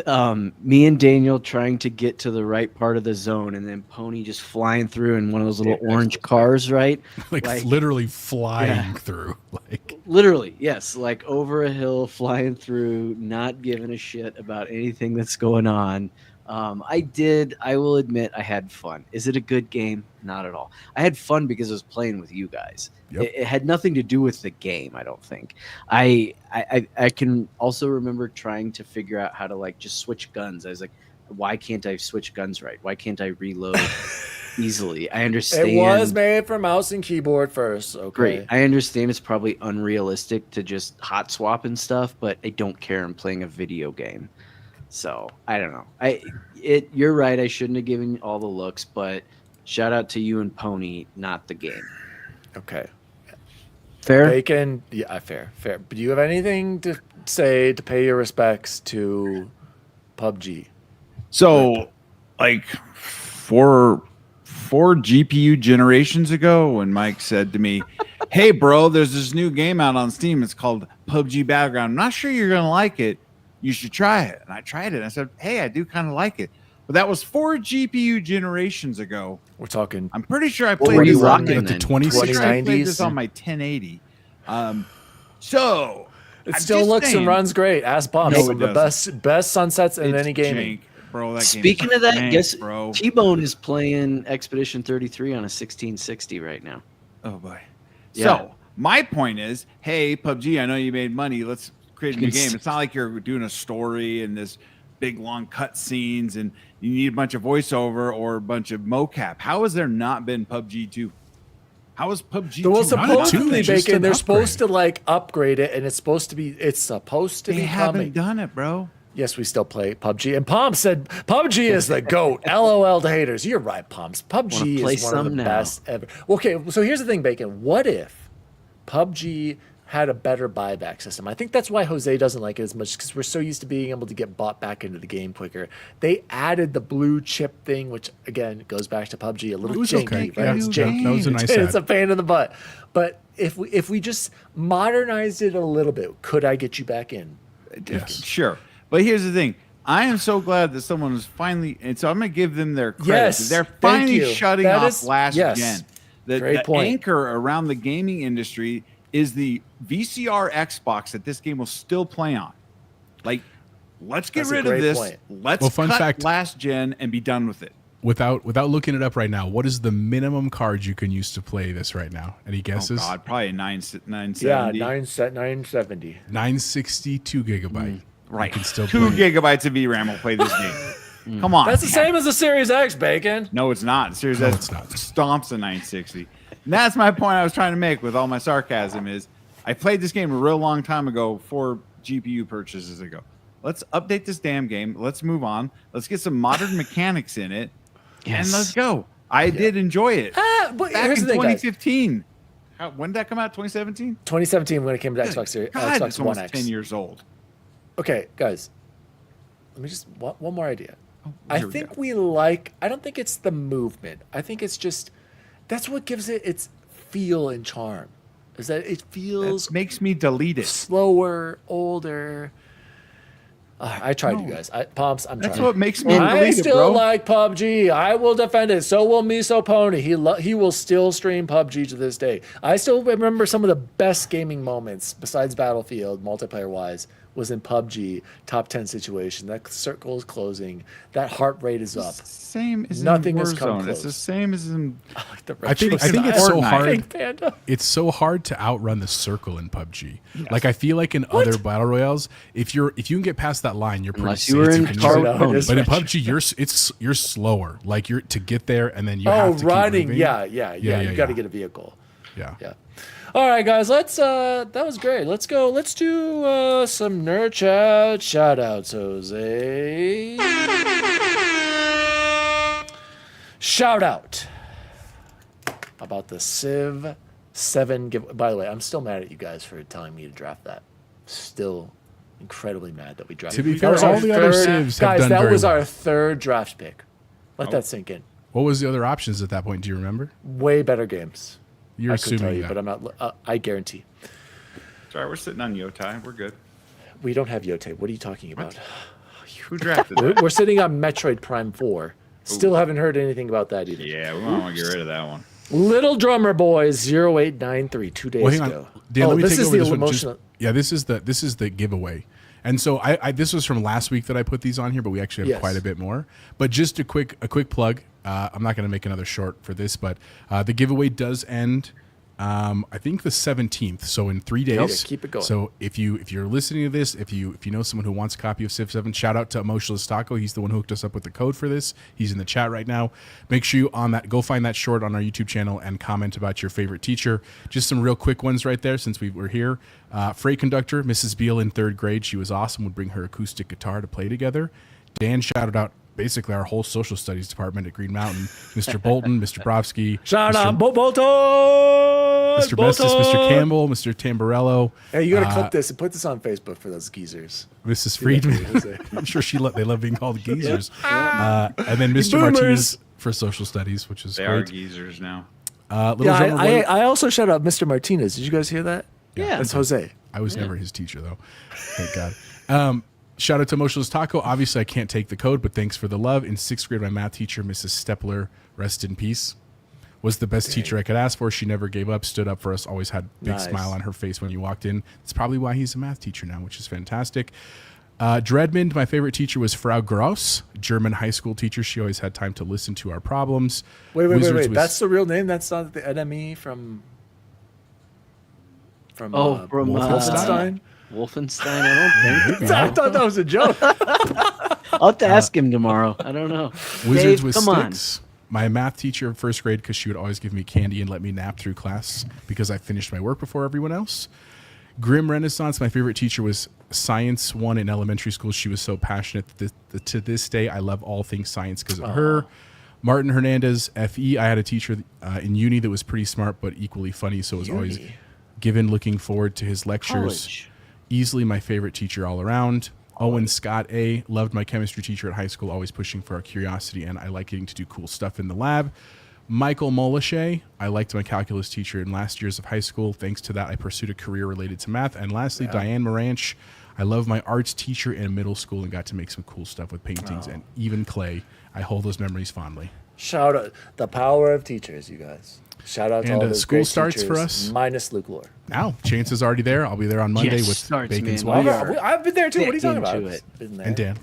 Me and Daniel trying to get to the right part of the zone, and then Pony just flying through in one of those little orange cars, right? like literally flying through. Like literally, yes, like over a hill, flying through, not giving a shit about anything that's going on. I will admit I had fun. Is it a good game? Not at all. I had fun because I was playing with you guys. Yep. It had nothing to do with the game, I don't think. I can also remember trying to figure out how to like just switch guns. I was like, why can't I switch guns right? Why can't I reload easily? I understand. It was made for mouse and keyboard first. Okay. Great. I understand it's probably unrealistic to just hot swap and stuff, but I don't care. I'm playing a video game. So I don't know. You're right. I shouldn't have given all the looks, but shout out to you and Pony, not the game. Okay. Fair? Bacon, yeah, fair. But do you have anything to say to pay your respects to PUBG? So, like, four GPU generations ago, when Mike said to me, hey, bro, there's this new game out on Steam. It's called PUBG Battleground. I'm not sure you're going to like it. You should try it. And I tried it. And I said, hey, I do kind of like it. But that was 4 GPU generations ago. We're talking. I'm pretty sure I What played were you this on rocking my, the then? 2060s? I played this 2090s? on my 1080. So It I'm still just looks saying, and runs great. Ask Bob. No, Some it of the best sunsets in it's any gaming. jank, bro. That game Speaking is of that, jank, guess bro. T-Bone is playing Expedition 33 on a 1660 right now. Oh boy. Yeah. So my point is, hey, PUBG, I know you made money. Let's create a new game. It's not like you're doing a story and this big long cut scenes and you need a bunch of voiceover or a bunch of mocap. How has there not been PUBG 2? How is PUBG 2? Well, Not supposedly, two, just Bacon, an they're supposed to upgrade. like upgrade it, and it's supposed to be They be haven't coming. done it, bro. Yes, we still play PUBG. And Palm said PUBG is the GOAT. LOL to haters. You're right, Palms. Wanna PUBG play is one of some the now. best ever. Okay, so here's the thing, Bacon. What if PUBG had a better buyback system? I think that's why Jose doesn't like it as much, because we're so used to being able to get bought back into the game quicker. They added the blue chip thing, which again goes back to PUBG a little It was janky, okay. right? Yeah, It's that janky. was a nice It's a add. pain in the butt. But if we just modernized it a little bit, could I get you back in? Yes. Sure. But here's the thing. I am so glad that someone was finally, and so I'm going to give them their credit. Yes, They're thank finally you. shutting That off is- last yes. gen. Great The point. anchor around the gaming industry is the VCR Xbox that this game will still play on. Like, let's get That's a rid of great this. point. Let's Well, fun cut fact- last gen and be done with it. Without looking it up right now, what is the minimum card you can use to play this right now? Any guesses? Oh God, probably 970. Yeah, 970. 962 gigabyte. Right. You can still 2 play it. gigabytes of VRAM will play this game. Come on. That's the man. same as the Series X, Bacon. No, it's not. Series No, S it's not. stomps a 960. And that's my point I was trying to make with all my sarcasm is I played this game a real long time ago, 4 GPU purchases ago. Let's update this damn game. Let's move on. Let's get some modern mechanics in it. Yes. And let's go. I did enjoy it. But Back here's in the thing, guys. 2015. When did that come out? 2017? 2017 when it came to Xbox Series, God, Xbox it's One almost X. 10 years old. Okay, guys. Let me just one more idea. I here we think go. we like. I don't think it's the movement. I think it's just that's what gives it its feel and charm. Is that it feels That makes me delete it. slower, older. I tried, you No. guys. Palms, I'm That's trying. what makes me I delete it, still bro. like PUBG. I will defend it. So will Miso Pony. He will still stream PUBG to this day. I still remember some of the best gaming moments besides Battlefield, multiplayer wise, was in PUBG top 10 situation. That circle is closing. That heart rate is up. Same as Nothing in has come Warzone. It's the close. same as in I think it's so Fortnite. hard. Pink Panda. It's so hard to outrun the circle in PUBG. Like I feel like in other battle royales, if you can get past that line, you're pretty Unless safe. you were in can Car use it. with Pony. But in PUBG, you're slower. Like you're to get there, and then you have to running. keep moving. Yeah. Yeah, You got to yeah. get a vehicle. Yeah. Yeah. All right, guys. Let's. That was great. Let's go. Let's do some nerd chat shout outs, Jose. Shout out about the Civ 7 give. By the way, I'm still mad at you guys for telling me to draft that. Still incredibly mad that we drafted. To be That fair, was our all the other third- Civs have guys, done that very was well. our third draft pick. Let that sink in. What was the other options at that point? Do you remember? Way better games. You're I could tell assuming you, that. but I'm not. I guarantee. Sorry, we're sitting on Yotai. We're good. We don't have Yote. What are you talking about? Who drafted We're, that? we're sitting on Metroid Prime 4. Still haven't heard anything about that either. Yeah, we want to get rid of that one. Little Drummer Boys 0893 2 days Well, hang ago. on, Dan. Let me this take is over the this one. emotional. Yeah, this is the giveaway. And so I this was from last week that I put these on here, but we actually have Yes. quite a bit more. But just a quick plug. I'm not going to make another short for this, but the giveaway does end. I think the 17th, so in 3 days. Okay, keep it going. So if you're listening to this, if you know someone who wants a copy of Civ 7, shout out to Emotionless Taco. He's the one who hooked us up with the code for this. He's in the chat right now. Make sure you go find that short on our YouTube channel and comment about your favorite teacher. Just some real quick ones right there since we were here. Freight conductor, Mrs. Beal in 3rd grade. She was awesome. Would bring her acoustic guitar to play together. Dan shouted out basically our whole social studies department at Green Mountain. Mr. Bolton, Mr. Brovsky, Shout Mr. out, Bolton! Mr. Bestis, Mr. Campbell, Mr. Tamborello, Hey, you got to clip this and put this on Facebook for those geezers. Mrs. Do that to me, Friedman. Jose. I'm sure they love being called geezers. And then Mr. Boomers. Martinez for social studies, which is They are great. geezers now. Little Yeah, drummer boy. I also shout out Mr. Martinez. Did you guys hear that? Yeah. That's Jose. I was never his teacher, though. Thank God. Shout out to Emotionless Taco. Obviously, I can't take the code, but thanks for the love. In 6th grade, my math teacher, Mrs. Stepler, rest in peace, was the best teacher I could ask for. She never gave up, stood up for us, always had a big Nice. smile on her face when you walked in. That's probably why he's a math teacher now, which is fantastic. Dredmond, my favorite teacher was Frau Gross, German high school teacher. She always had time to listen to our problems. Wait. Wizards was- That's the real name? That's not the NME from From Wolfenstein? Wolfenstein. I don't think. I thought that was a joke. I'll have to ask him tomorrow. I don't know. Wizards Dave, with come on. Sticks. My math teacher in 1st grade, because she would always give me candy and let me nap through class because I finished my work before everyone else. Grim Renaissance, my favorite teacher was Science 1 in elementary school. She was so passionate that to this day, I love all things science because of her. Martin Hernandez, FE. I had a teacher in uni that was pretty smart but equally funny, so it was always given looking forward to his lectures. College. Easily my favorite teacher all around. Owen Scott A. Loved my chemistry teacher at high school, always pushing for our curiosity, and I like getting to do cool stuff in the lab. Michael Molashay, I liked my calculus teacher in last years of high school. Thanks to that, I pursued a career related to math. And lastly, Diane Moranch. I love my arts teacher in middle school and got to make some cool stuff with paintings and even clay. I hold those memories fondly. Shout out the power of teachers, you guys. Shout out to And, all those school great starts for teachers, us. minus Luke Lore. Now, Chance is already there. I'll be there on Monday Yes, with starts, Bacon's man. wife We are I've been there too. What are you talking thick about? into it. Been there. and Dan.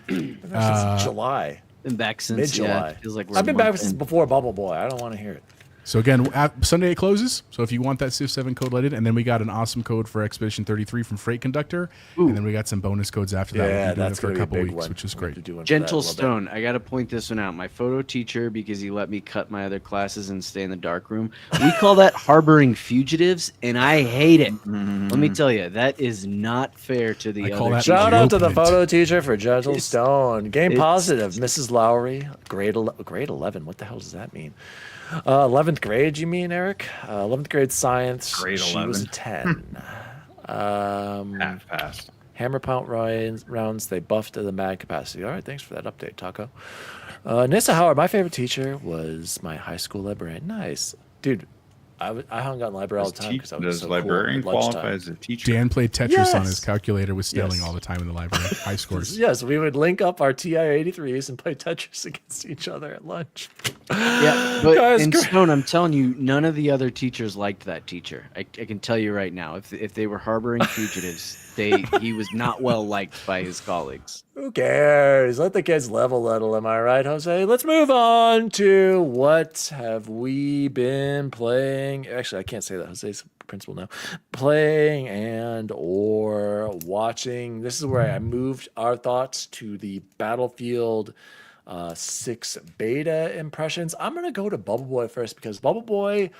Been there since July, Been back since mid-July. Yeah, feels like we're I've been a back month since in. before Bubble Boy. I don't want to hear it. So again, Sunday it closes. So if you want that Civ 7 code, let it. And then we got an awesome code for Expedition 33 from Freight Conductor. And then we got some bonus codes after that. We'll Yeah, be doing that's it for going a to be couple a big weeks, one. which is We'll have great. to do one for Gentle that a little bit. Stone, I got to point this one out. My photo teacher, because he let me cut my other classes and stay in the dark room, we call that harboring fugitives, and I hate it. Let me tell you, that is not fair to the I call other that teachers. Shout out to the elopement. photo teacher for Gentle It's- Stone. Game it's- positive, Mrs. Lowry, grade 11. What the hell does that mean? 11th grade, you mean, Eric? 11th grade science. Grade She was a 11. 10. Half past. Hammer Pound rounds, they buffed the mag capacity. All right, thanks for that update, Taco. Nissa Howard, my favorite teacher was my high school librarian. Nice. Dude, I hung out in the library all the time because I was Does so librarian cool at lunchtime. qualify as a teacher? Dan played Tetris on Yes. his calculator with Stelling Yes. all the time in the library. High scores. Yes, we would link up our TI-83s and play Tetris against each other at lunch. Yeah, but Guys, in great. Stone, I'm telling you, none of the other teachers liked that teacher. I can tell you right now, if they were harboring fugitives, he was not well liked by his colleagues. Who cares? Let the kids level little, am I right, Jose? Let's move on to what have we been playing. Actually, I can't say that. Jose's principal now. Playing and or watching. This is where I moved our thoughts to the Battlefield 6 beta impressions. I'm going to go to Bubble Boy first because Bubble Boy,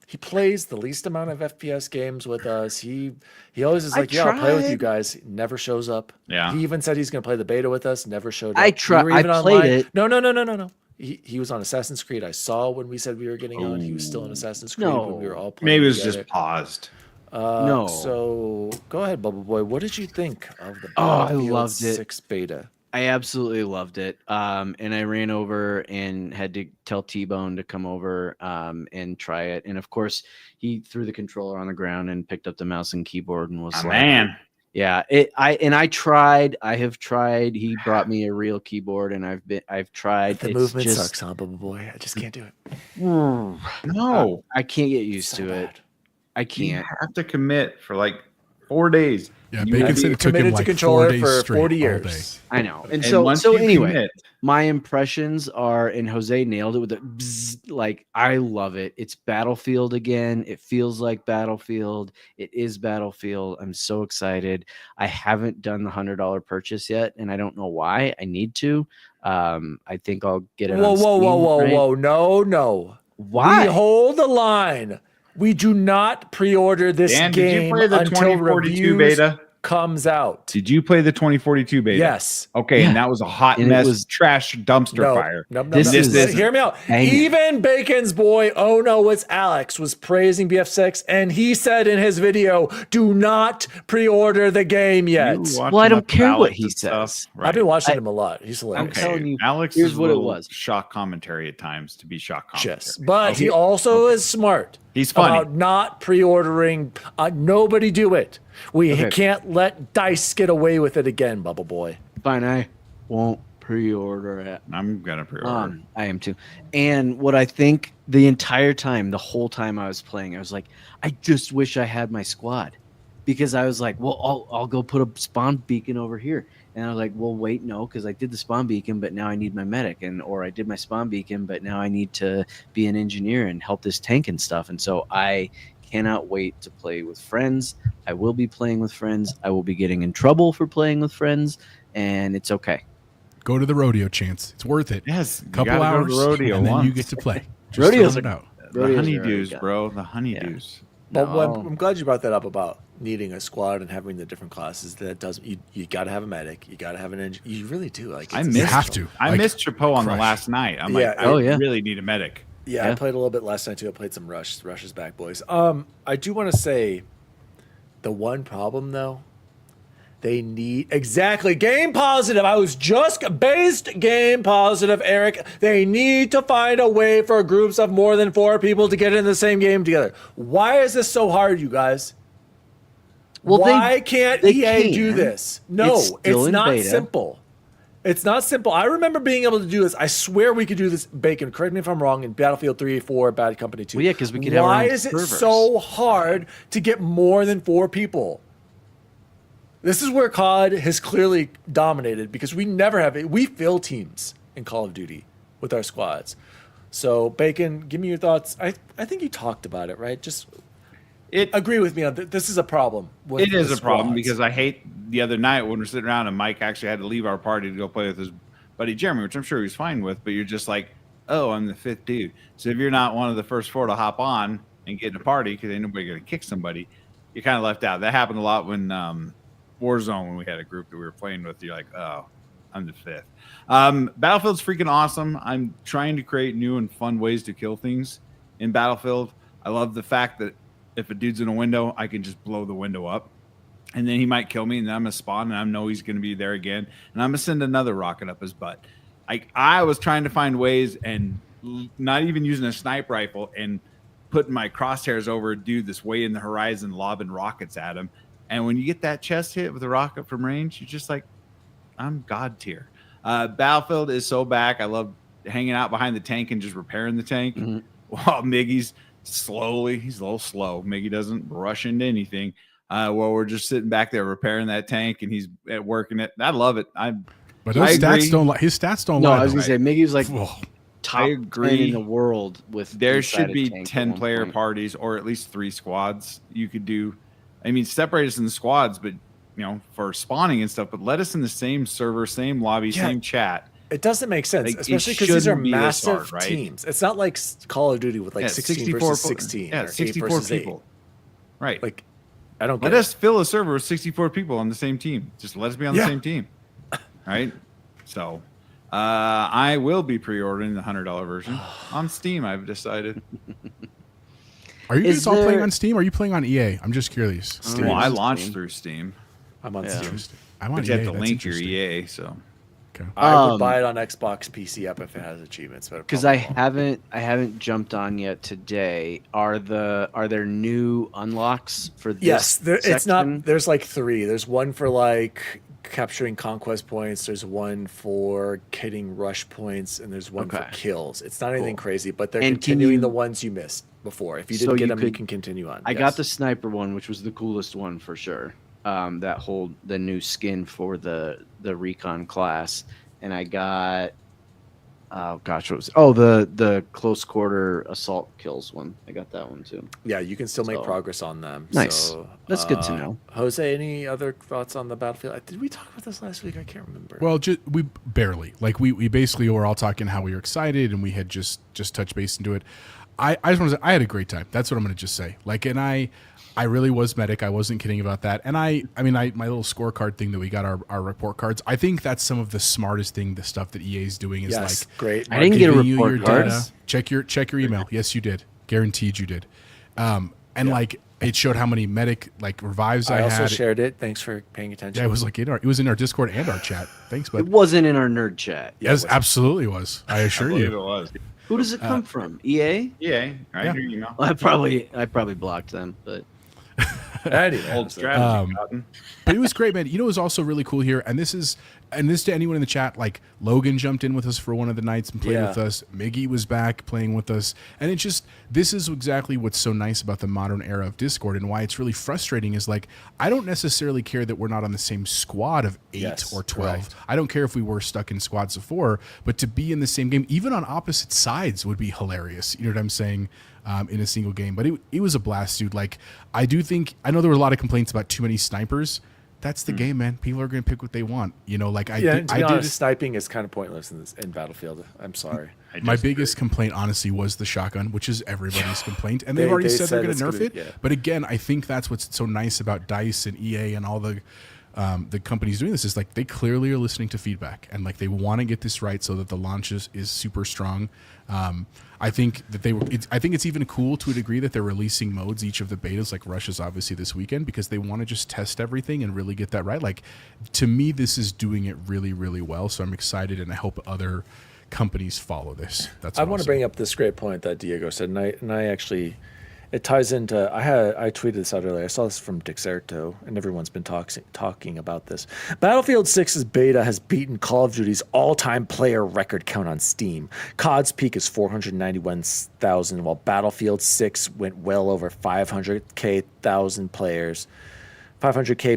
he plays the least amount of FPS games with us. He always is I like, yeah, I'll play with you tried. guys. Never shows up. Yeah. He even said he's going to play the beta with us. Never showed up. I We were I even played online. it. No. He was on Assassin's Creed. I saw when we said we were getting on. He was still on Assassin's Creed when we were all playing Maybe it was together. just paused. No. So go ahead, Bubble Boy. What did you think of the Oh, I Battlefield loved it. 6 beta? I absolutely loved it. And I ran over and had to tell T-Bone to come over and try it. And of course, he threw the controller on the ground and picked up the mouse and keyboard and was Oh, like, man. yeah, I tried. I have tried. He brought me a real keyboard and I've tried. The It's movement just, sucks, huh, Bubble Boy? I just can't do it. No. I can't get used So to it. bad. I You can't. have to commit for like 4 days. Yeah, You Bacon have said to it took him committed to like 4 controller days for straight 40 all day. years. I know. And And once so you anyway, commit, my impressions are, and Jose nailed it with a bzz, like, I love it. It's Battlefield again. It feels like Battlefield. It is Battlefield. I'm so excited. I haven't done the $100 purchase yet, and I don't know why. I need to. I think I'll get it. Whoa, on whoa, Steam, right? whoa. No. Why? We hold the line. We do not pre-order this Dan, game did you play the until 2042 reviews. beta? comes out. Did you play the 2042 beta? Yes. Okay, and that was a hot And it mess, was- trash dumpster fire. No, This is- hear me out. banging. Even Bacon's boy, oh no, it's Alex, was praising BF6, and he said in his video, "Do not pre-order the game yet." You watch Well, I don't enough care what Alex he and stuff, says. right? I've been watching him a lot. He's I'm hilarious. telling you, Alex here's is what it little was. shock commentary at times to be shock commentary. Yes, but he also is smart. He's funny. About not pre-ordering. Nobody do it. We Okay. can't let DICE get away with it again, Bubble Boy. Fine, I won't pre-order it. I'm gonna pre-order. I am too. And what I think the entire time, the whole time I was playing, I was like, I just wish I had my squad, because I was like, well, I'll go put a spawn beacon over here, and I was like, well, wait, no, because I did the spawn beacon, but now I need my medic, or I did my spawn beacon, but now I need to be an engineer and help this tank and stuff, and so I cannot wait to play with friends. I will be playing with friends. I will be getting in trouble for playing with friends, and it's okay. Go to the rodeo, Chance. It's worth it. Yes, you Couple gotta go to hours, the rodeo and then you once. get to play. Just Rodeos throwing it are- out. The Rodeos are honeydews, already good. bro. The honeydews. But No. I'm glad you brought that up about needing a squad and having the different classes. That doesn't you got to have a medic. You got to have an engine. You really do. Like I it's missed- You have to. I Like, missed Chapeau on the crush. last night. I'm Yeah. like, I Oh, yeah. really need a medic. Yeah, I Yeah. played a little bit last night too. I played some Rush. Rush is back, boys. I do want to say, the one problem though, they need exactly game positive. I was just based game positive, Eric. They need to find a way for groups of more than 4 people to get in the same game together. Why is this so hard, you guys? Well, Why can't they EA do can. this? No, It's still it's in not beta. simple. It's not simple. I remember being able to do this. I swear we could do this, Bacon. Correct me if I'm wrong, in Battlefield 3, 4, Bad Company 2. Well, yeah, 'cause we could have our Why own is it servers. so hard to get more than 4 people? This is where COD has clearly dominated, because we never have it. We fill teams in Call of Duty with our squads. So, Bacon, give me your thoughts. I think you talked about it, right? Just agree with me on this is a problem. With It is the a problem squads. because I hate the other night when we're sitting around and Mike actually had to leave our party to go play with his buddy Jeremy, which I'm sure he was fine with, but you're just like, oh, I'm the 5th dude. So if you're not one of the first 4 to hop on and get in a party because ain't nobody going to kick somebody, you're kind of left out. That happened a lot when Warzone, when we had a group that we were playing with. You're like, oh, I'm the 5th. Battlefield's freaking awesome. I'm trying to create new and fun ways to kill things in Battlefield. I love the fact that if a dude's in a window, I can just blow the window up. And then he might kill me, and then I'm going to spawn, and I know he's going to be there again. And I'm going to send another rocket up his butt. I was trying to find ways and not even using a sniper rifle and putting my crosshairs over a dude that's way in the horizon, lobbing rockets at him. And when you get that chest hit with a rocket from range, you're just like, I'm God tier. Battlefield is so back. I love hanging out behind the tank and just repairing the tank. Mhm. While Miggy's slowly, he's a little slow. Miggy doesn't rush into anything. While we're just sitting back there repairing that tank, and he's at working it. I love it. But those I stats agree. don't lie. His stats don't No, lie. I was though. gonna say Miggy's like Whoa. top I 10 agree. in the world with. There inside should a be tank at 10 one player point. parties, or at least 3 squads. You could do, I mean, separate us in the squads, but for spawning and stuff. But let us in the same server, same lobby, Yeah. same chat. It doesn't make sense, Like, it especially because these are shouldn't be this massive hard, right? teams. It's not like Call of Duty with like 16 versus 16 Yeah, or 64 8 versus 8. people. Right. Like, I don't Let get us fill a server with 64 people on the same team. Just let us be on the Yeah. same team. Right? So, I will be pre-ordering the $100 version on Steam, I've decided. Are you Is guys all playing there- on Steam? Or are you playing on EA? I'm just curious. Steam. Well, I Steam. launched through Steam. I'm on Yeah. Steam. Interesting. I'm on But you EA. have to That's link your interesting. EA, so. Okay. I would Um, buy it on Xbox PC app if it has achievements, but Because I haven't jumped on yet today. Are there new unlocks for this? yes, it's section? not. There's like 3. There's one for like capturing conquest points. There's one for getting rush points, and there's one for Okay. kills. It's not anything Cool. crazy, but they're And can continuing you- the ones you missed before. If you So didn't get you them, you could- can continue on. I Yes. got the sniper one, which was the coolest one for sure. The new skin for the recon class, and I got what was the close quarter assault kills one. I got that one too. Yeah, you can still make So- progress on them. Nice. So, That's good to know. Jose, any other thoughts on the Battlefield? Did we talk about this last week? I can't remember. Well, we barely. Like we basically were all talking how we were excited, and we had just touched base into it. I just want to say I had a great time. That's what I'm going to just say. Like, and I really was medic. I wasn't kidding about that. And I mean, my little scorecard thing that we got our report cards. I think that's some of the smartest thing. The stuff that EA is doing is Yes, like great. I didn't get a giving you report your card. data. Check your email. Yes, you did. Guaranteed you did. And like it showed how many medic like revives I I also had. shared it. Thanks for paying attention. Yeah, it was like it was in our Discord and our chat. Thanks, It bud. wasn't in our nerd chat. Yes, absolutely was. I I assure believe it you. was. Who does it come from? EA? Yeah, I Yeah. hear you know. Well, I probably blocked them, but Anyway, Old strategy. Cotton. But it was great, man. You know, it was also really cool here, and this to anyone in the chat. Like Logan jumped in with us for one of the nights and played Yeah. with us. Miggy was back playing with us, and it's just this is exactly what's so nice about the modern era of Discord, and why it's really frustrating. Is like I don't necessarily care that we're not on the same squad of 8 Yes, or 12. correct. I don't care if we were stuck in squads of 4, but to be in the same game, even on opposite sides, would be hilarious. You know what I'm saying? In a single game, but it was a blast, dude. Like I know there were a lot of complaints about too many snipers. That's the game, man. People are going to pick what they want. You know, like and to be honest, sniping is kind of pointless in Battlefield. I'm sorry. my biggest complaint, honestly, was the shotgun, which is everybody's complaint, and they've already they said they're said going it's to nerf gonna it. be- yeah. But again, I think that's what's so nice about DICE and EA and all the companies doing this is like they clearly are listening to feedback, and like they want to get this right so that the launch is super strong. I think that I think it's even cool to a degree that they're releasing modes each of the betas, like Rush is obviously this weekend, because they want to just test everything and really get that right. Like to me, this is doing it really, really well. So I'm excited, and I hope other companies follow this. That's I want to bring up this great point that Diego said, and I actually, it ties into. I tweeted this out earlier. I saw this from Dexerto, and everyone's been talking about this. Battlefield 6's beta has beaten Call of Duty's all-time player record count on Steam. COD's peak is 491,000, while Battlefield 6 went well over 500k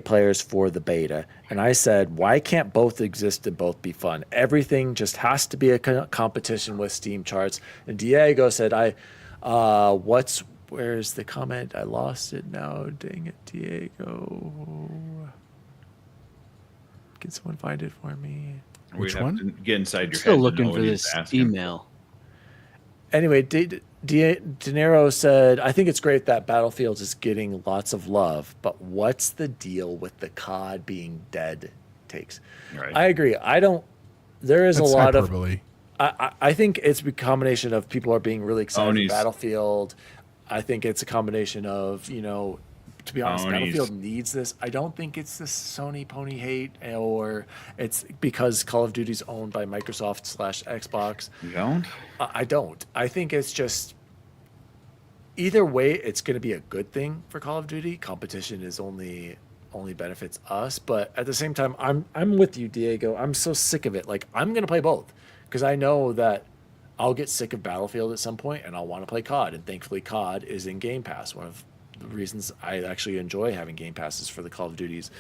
players for the beta. And I said, why can't both exist and both be fun? Everything just has to be a competition with Steam charts. And Diego said, where's the comment? I lost it now. Dang it, Diego. Can someone find it for me? Which We'd have one? to get inside your still head to looking know for what he's this asking. email. Anyway, De Niro said, I think it's great that Battlefield is getting lots of love, but what's the deal with the COD being dead takes? Right. I agree. There is That's a lot hyperbole. I think it's a combination of people are being really excited Ponies. for Battlefield. I think it's a combination of, to be honest, Ponies. Battlefield needs this. I don't think it's this Sony pony hate, or it's because Call of Duty's owned by Microsoft / Xbox. You don't? I don't. I think it's just either way, it's going to be a good thing for Call of Duty. Competition is only benefits us, but at the same time, I'm with you, Diego. I'm so sick of it. Like I'm going to play both because I know that I'll get sick of Battlefield at some point and I'll want to play COD. And thankfully, COD is in Game Pass. One of the reasons I actually enjoy having Game Passes for the Call of Duties,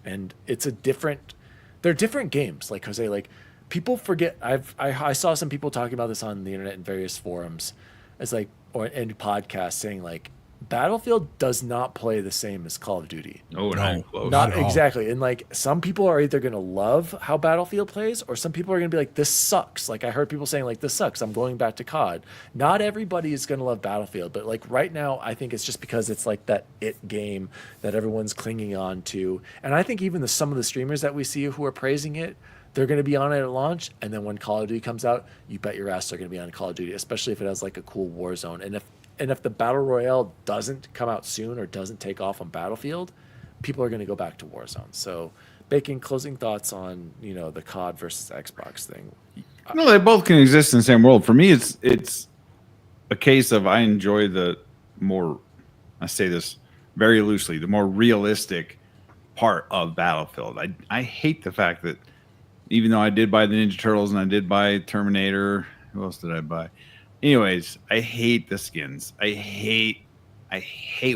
and they're different games. Like Jose, like people forget. I saw some people talking about this on the internet in various forums, as like and podcasts saying like Battlefield does not play the same as Call of Duty. No, not close. Not at all. exactly. And like some people are either going to love how Battlefield plays, or some people are going to be like, this sucks. Like I heard people saying like, this sucks, I'm going back to COD. Not everybody is going to love Battlefield, but like right now, I think it's just because it's like that it game that everyone's clinging on to. And I think even some of the streamers that we see who are praising it, they're going to be on it at launch. And then when Call of Duty comes out, you bet your ass they're going to be on Call of Duty, especially if it has like a cool war zone. And if the Battle Royale doesn't come out soon or doesn't take off on Battlefield, people are going to go back to Warzone. So, Bacon, closing thoughts on, the COD versus Xbox thing. No, they both can exist in the same world. For me, it's a case of I enjoy the more, I say this very loosely, the more realistic part of Battlefield. I hate the fact that even though I did buy the Ninja Turtles and I did buy Terminator, who else did I buy? Anyways, I hate the skins. I hate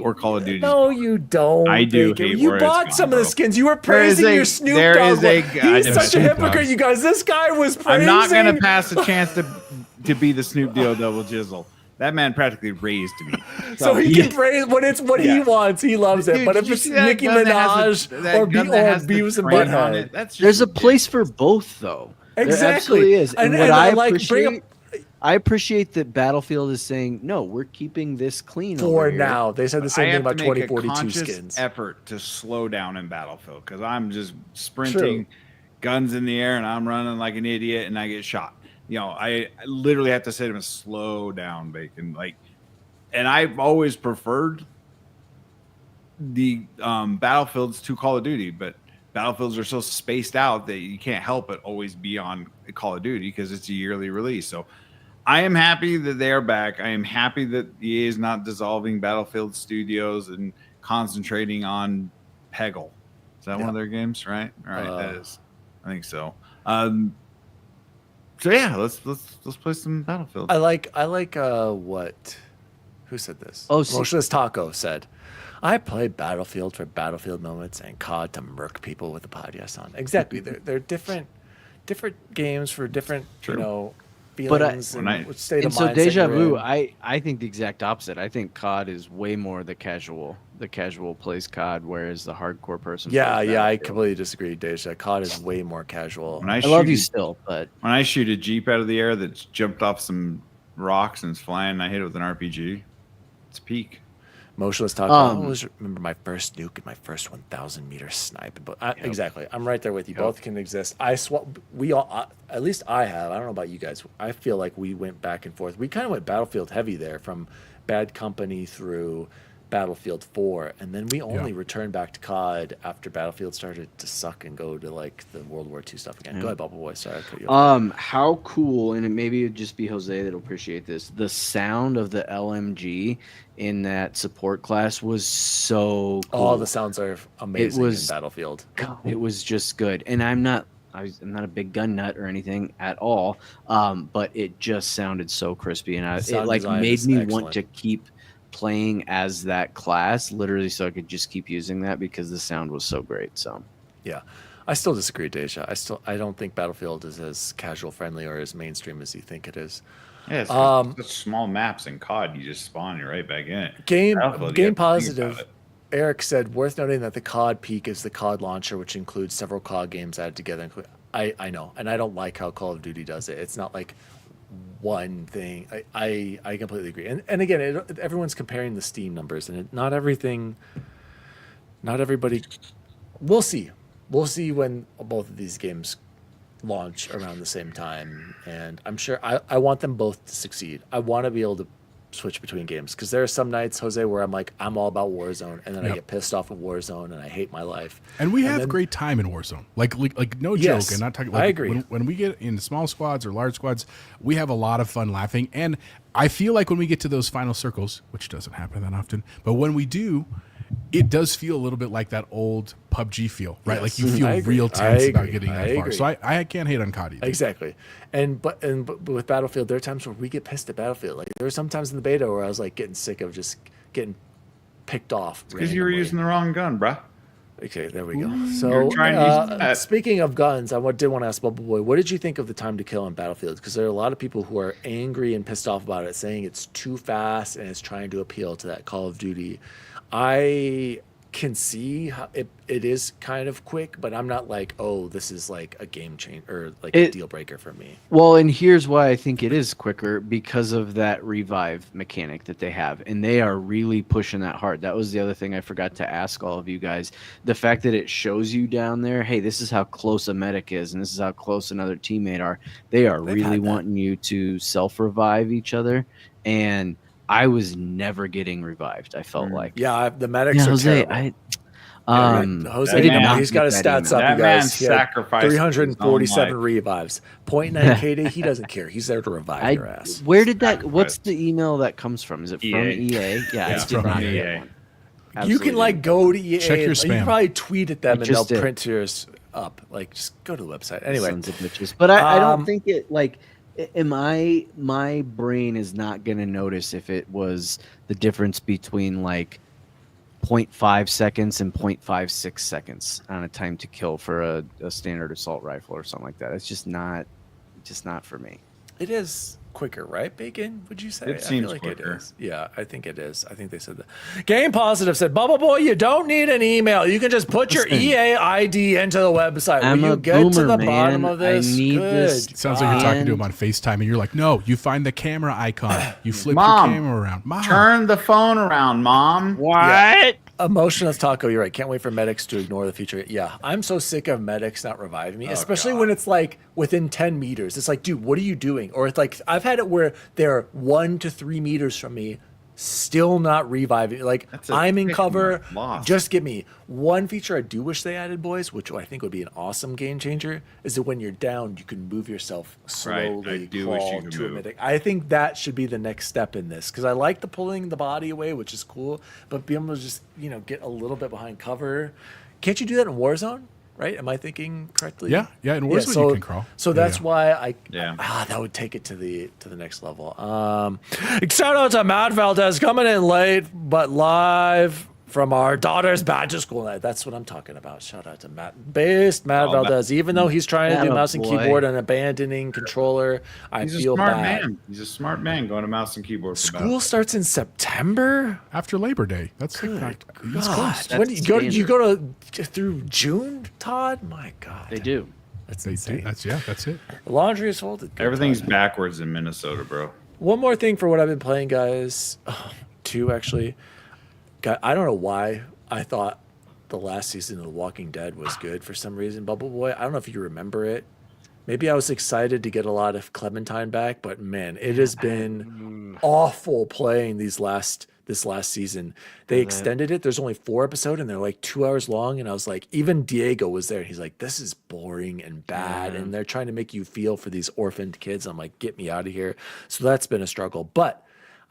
where Call of Duty. No, you don't. I do Bacon. hate You where it's bought gone, some of the bro. skins. You were There is praising a- your Snoop there Dogg. is a one. goddamn He's such a Snoop hypocrite, Dogg. you guys. This guy was praising. I'm not going to pass the chance to be the Snoop Dio Double Jizzle. That man practically raised me. So he can praise when it's what he Yeah. wants. He loves it. Dude, but did if you it's see that Nicki gun that has Minaj that or gun that has the Beavis and train on Butthead. it? That's just There's a ridiculous. place for both, though. There Exactly. absolutely is. And, what and I like appreciate, bring up I appreciate that Battlefield is saying, no, we're keeping this clean For over here. now, they said the same I thing have about to make a 2042 conscious skins. effort to slow down in Battlefield because I'm just sprinting, guns in the air, and I'm running like an idiot, and I get shot. I literally have to say to him, slow down, Bacon. And I've always preferred the Battlefields to Call of Duty, but Battlefields are so spaced out that you can't help but always be on Call of Duty because it's a yearly release. So I am happy that they are back. I am happy that EA is not dissolving Battlefield Studios and concentrating on Peggle. Is that one of their games? Right. That is. I think so. So yeah, let's play some Battlefield. I like what? Who said this? Oh, Motionless Taco said, "I play Battlefield for Battlefield moments and COD to murk people with the podcast on." Exactly, they're different games for different feelings and state of and so mind. Deja Vu, I think the exact opposite. I think COD is way more the casual plays COD, whereas the hardcore person. Yeah, plays I Battlefield. completely disagree, Deja. COD is way more casual. When I love you still, but when I shoot a Jeep out of the air that's jumped off some rocks and it's flying, and I hit it with an RPG, it's peak. Motionless Taco. I always remember my first nuke and my first 1,000-meter snipe. But exactly, I'm right there with you. Both can exist. We all, at least I have. I don't know about you guys. I feel like we went back and forth. We kind of went Battlefield heavy there, from Bad Company through Battlefield 4, and then we only returned back to COD after Battlefield started to suck and go to like the World War II stuff again. Go ahead, Bubble Boy. Sorry, I cut you off. How cool, and maybe it'd just be Jose that'll appreciate this. The sound of the LMG in that support class was so cool. All the sounds are amazing in Battlefield. God, it was just good. And I'm not a big gun nut or anything at all, but it just sounded so crispy, and it like made me want to keep playing as that class, literally, so I could just keep using that because the sound was so great. So yeah, I still disagree, Deja. I don't think Battlefield is as casual friendly or as mainstream as you think it is. Yeah, it's such small maps in COD. You just spawn, you're right back in it. Game Positive. Eric said, worth noting that the COD peak is the COD launcher, which includes several COD games added together. I know, and I don't like how Call of Duty does it. It's not like one thing. I completely agree. And again, everyone's comparing the Steam numbers, and not everybody. We'll see when both of these games launch around the same time, and I'm sure I want them both to succeed. I want to be able to switch between games, because there are some nights, Jose, where I'm all about Warzone, and then I get pissed off at Warzone and I hate my life. And we have great time in Warzone, like no joke. And not talking. Like, I agree. When we get in small squads or large squads, we have a lot of fun laughing. And I feel like when we get to those final circles, which doesn't happen that often, but when we do, it does feel a little bit like that old PUBG feel, right? Yes. Like you feel real tense about getting that far. So I can't hate on COD either. Exactly. But with Battlefield, there are times where we get pissed at Battlefield. Like there were some times in the beta where I was like getting sick of just getting picked off. Because you were using the wrong gun, bruh. Okay, there we go. So speaking of guns, I did want to ask Bubble Boy, what did you think of the time to kill on Battlefield? Because there are a lot of people who are angry and pissed off about it, saying it's too fast and it's trying to appeal to that Call of Duty. I can see how it is kind of quick, but I'm not like, oh, this is like a game changer or like a deal breaker for me. Well, and here's why I think it is quicker, because of that revive mechanic that they have, and they are really pushing that hard. That was the other thing I forgot to ask all of you guys. The fact that it shows you down there, hey, this is how close a medic is, and this is how close another teammate are. They are really wanting you to self-revive each other, and I was never getting revived. I felt like the medics are terrible. Jose, he's got his stats up. That you man guys. sacrificed 347 revives. 0.9 KD. He doesn't care. He's there to revive your ass. Where did that? What's the email that comes from? Is it from EA? Yeah, it's from EA. You can like go to EA. Check your spam. You can probably tweet at them and they'll print yours up. Like just go to the website. Anyway, sons of bitches. But I don't think it like. My brain is not going to notice if it was the difference between like 0.5 seconds and 0.56 seconds on a time to kill for a standard assault rifle or something like that. It's just not for me. It is. quicker, right, Bacon? Would you say? It seems I feel like quicker. it is. Yeah, I think it is. I think they said that. Game Positive said, Bubble Boy, you don't need an email. You can just put your Listen, EA ID into the website. I'm Will you a get to boomer, the man. bottom of this? I need Good. this. Sounds like you're talking to him And- on FaceTime, and you're like, no, you find the camera icon, you flip Mom, your camera around. Mom, Turn the phone around, Mom. What? Emotionless Taco, you're right. Can't wait for medics to ignore the feature. Yeah, I'm so sick of medics not reviving me, especially when it's like within 10 meters. It's like, dude, what are you doing? Or it's like, I've had it where they're 1 to 3 meters from me, still not reviving. Like, That's a I'm in tick cover. mark loss. Just give me one feature I do wish they added, boys, which I think would be an awesome game changer, is that when you're down, you can move yourself slowly, I do wish you crawl could to a move. medic. I think that should be the next step in this, because I like the pulling the body away, which is cool, but being able to just, get a little bit behind cover. Can't you do that in Warzone? Right? Am I thinking correctly? Yeah, in Warzone you can crawl. So Yeah, that's yeah. why that would take it to the next level. Shout out to Matt Valdez coming in late but live from our daughter's back to school night. That's what I'm talking about. Shout out to Matt Valdez. Even though he's trying to do mouse and Attaboy. keyboard and abandoning controller, I He's a feel smart bad. man. He's a smart man going to mouse and keyboard. For School Battlefield. starts in September. After Labor Day. That's like East God, Coast. when That's you go to through June, Todd? My God, They do. That's They insane. do. That's it. Laundry is folded. Good Everything's Todd. backwards in Minnesota, bro. One more thing for what I've been playing, guys. Two actually. I don't know why I thought the last season of The Walking Dead was good for some reason. Bubble Boy, I don't know if you remember it. Maybe I was excited to get a lot of Clementine back, but man, it has been awful playing this last season. They extended it. There's only 4 episodes and they're like 2 hours long. And I was like, even Diego was there. He's like, this is boring and bad. And they're trying to make you feel for these orphaned kids. I'm like, get me out of here. So that's been a struggle. But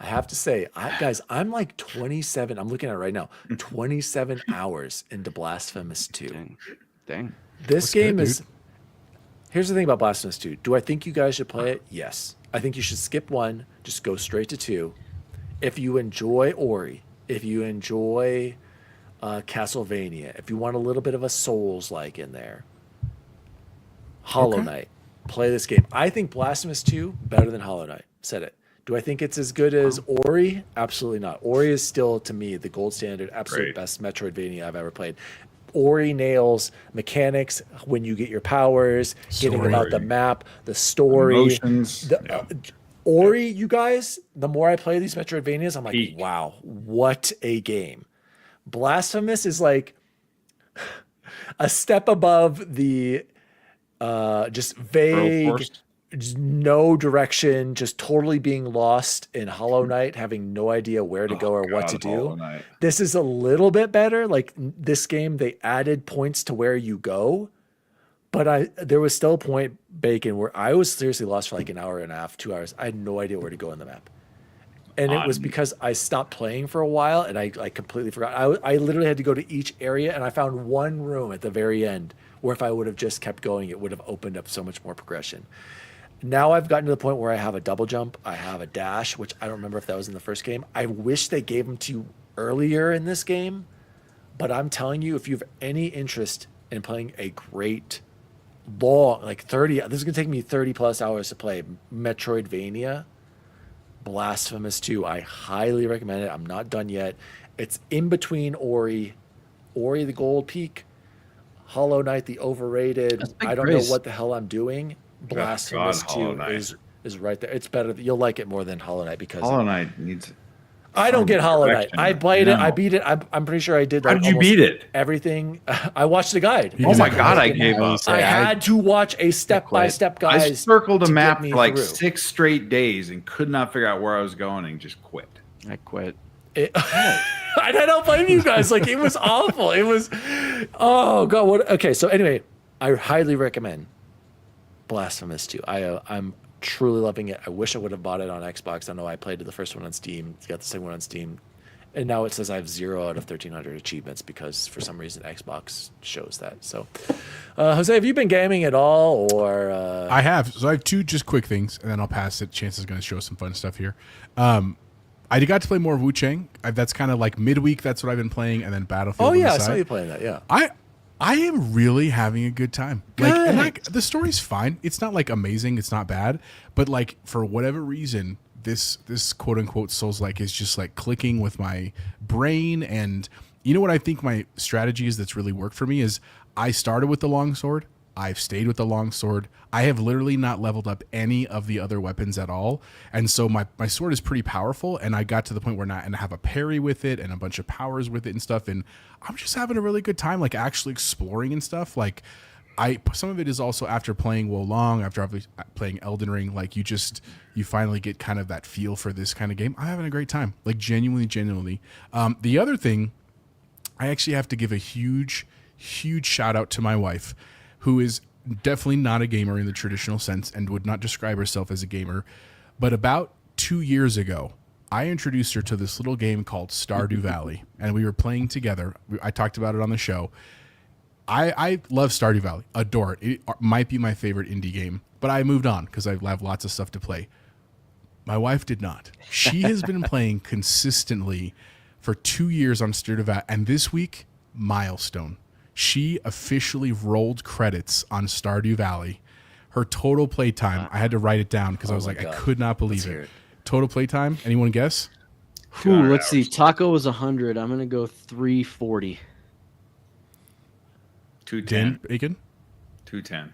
I have to say, guys, I'm like 27. I'm looking at it right now. 27 hours into Blasphemous 2. Dang. This game good, is. dude. Here's the thing about Blasphemous 2. Do I think you guys should play it? Yes. I think you should skip 1, just go straight to 2. If you enjoy Ori, if you enjoy Castlevania, if you want a little bit of a Souls-like in there, Hollow Okay. Knight, play this game. I think Blasphemous 2 better than Hollow Knight. Said it. Do I think it's as good as Ori? Absolutely not. Ori is still, to me, the gold standard, absolute Great. best Metroidvania I've ever played. Ori nails mechanics when you get your powers, getting Story. about the map, the story. Emotions. Ori, you guys, the more I play these Metroidvanias, I'm like, Peak. wow, what a game. Blasphemous is like a step above the just vague, Force. just no direction, just totally being lost in Hollow Knight, having no idea where to go or what to God, Hollow do. Knight. This is a little bit better. Like this game, they added points to where you go, but there was still a point, Bacon, where I was seriously lost for like an hour and a half, 2 hours. I had no idea where to go in the map. And it was because I stopped playing for a while and I completely forgot. I literally had to go to each area and I found one room at the very end where if I would have just kept going, it would have opened up so much more progression. Now I've gotten to the point where I have a double jump, I have a dash, which I don't remember if that was in the first game. I wish they gave them to you earlier in this game, but I'm telling you, if you have any interest in playing a great long, like 30, this is gonna take me 30 plus hours to play Metroidvania, Blasphemous 2. I highly recommend it. I'm not done yet. It's in between Ori the Gold Peak, Hollow Knight the overrated. That's big I don't praise. know what the hell I'm doing. Blasphemous Hollow 2 Knight. is right there. It's better. You'll like it more than Hollow Knight because Hollow Knight needs. I don't get Hollow Knight. direction. I played it. I No. beat it. I'm pretty sure I did. How Like did you almost beat it? Everything. I watched the guide. You Oh just my have to God, I look gave up. I had to watch a step-by-step guide. I circled a to map get me for like through. 6 straight days and could not figure out where I was going and just quit. I quit. I don't blame you guys. Like it was awful. It was. Oh god. What? Okay. So anyway, I highly recommend Blasphemous 2. I'm truly loving it. I wish I would have bought it on Xbox. I know I played the first one on Steam. Got the second one on Steam, and now it says I have 0 out of 1,300 achievements because for some reason Xbox shows that. So, Jose, have you been gaming at all, or? I have. So I have 2 just quick things, and then I'll pass it. Chance is going to show some fun stuff here. I got to play more Wu Chang. That's kind of like midweek. That's what I've been playing, and then Battlefield. Oh on the yeah, I side. saw you playing that. Yeah. I am really having a good time. The story's fine. It's not like amazing. It's not bad. But like for whatever reason, this quote unquote Souls-like is just like clicking with my brain. And you know what I think my strategy is that's really worked for me is I started with the longsword. I've stayed with the longsword. I have literally not leveled up any of the other weapons at all. And so my sword is pretty powerful. And I got to the point where I have a parry with it and a bunch of powers with it and stuff. And I'm just having a really good time, like actually exploring and stuff. Like some of it is also after playing Wolong, after playing Elden Ring, like you finally get kind of that feel for this kind of game. I'm having a great time, like genuinely. The other thing, I actually have to give a huge shout out to my wife, who is definitely not a gamer in the traditional sense and would not describe herself as a gamer. But about 2 years ago, I introduced her to this little game called Stardew Valley, and we were playing together. I talked about it on the show. I love Stardew Valley, adore it. It might be my favorite indie game, but I moved on because I have lots of stuff to play. My wife did not. She has been playing consistently for 2 years on Stardew Valley, and this week, milestone. She officially rolled credits on Stardew Valley. Her total playtime, I had to write it down because I was like, God. I could not believe it. Total playtime, anyone guess? Ooh, let's see. Taco was 100. I'm going to go 340. 210. Bacon? 210.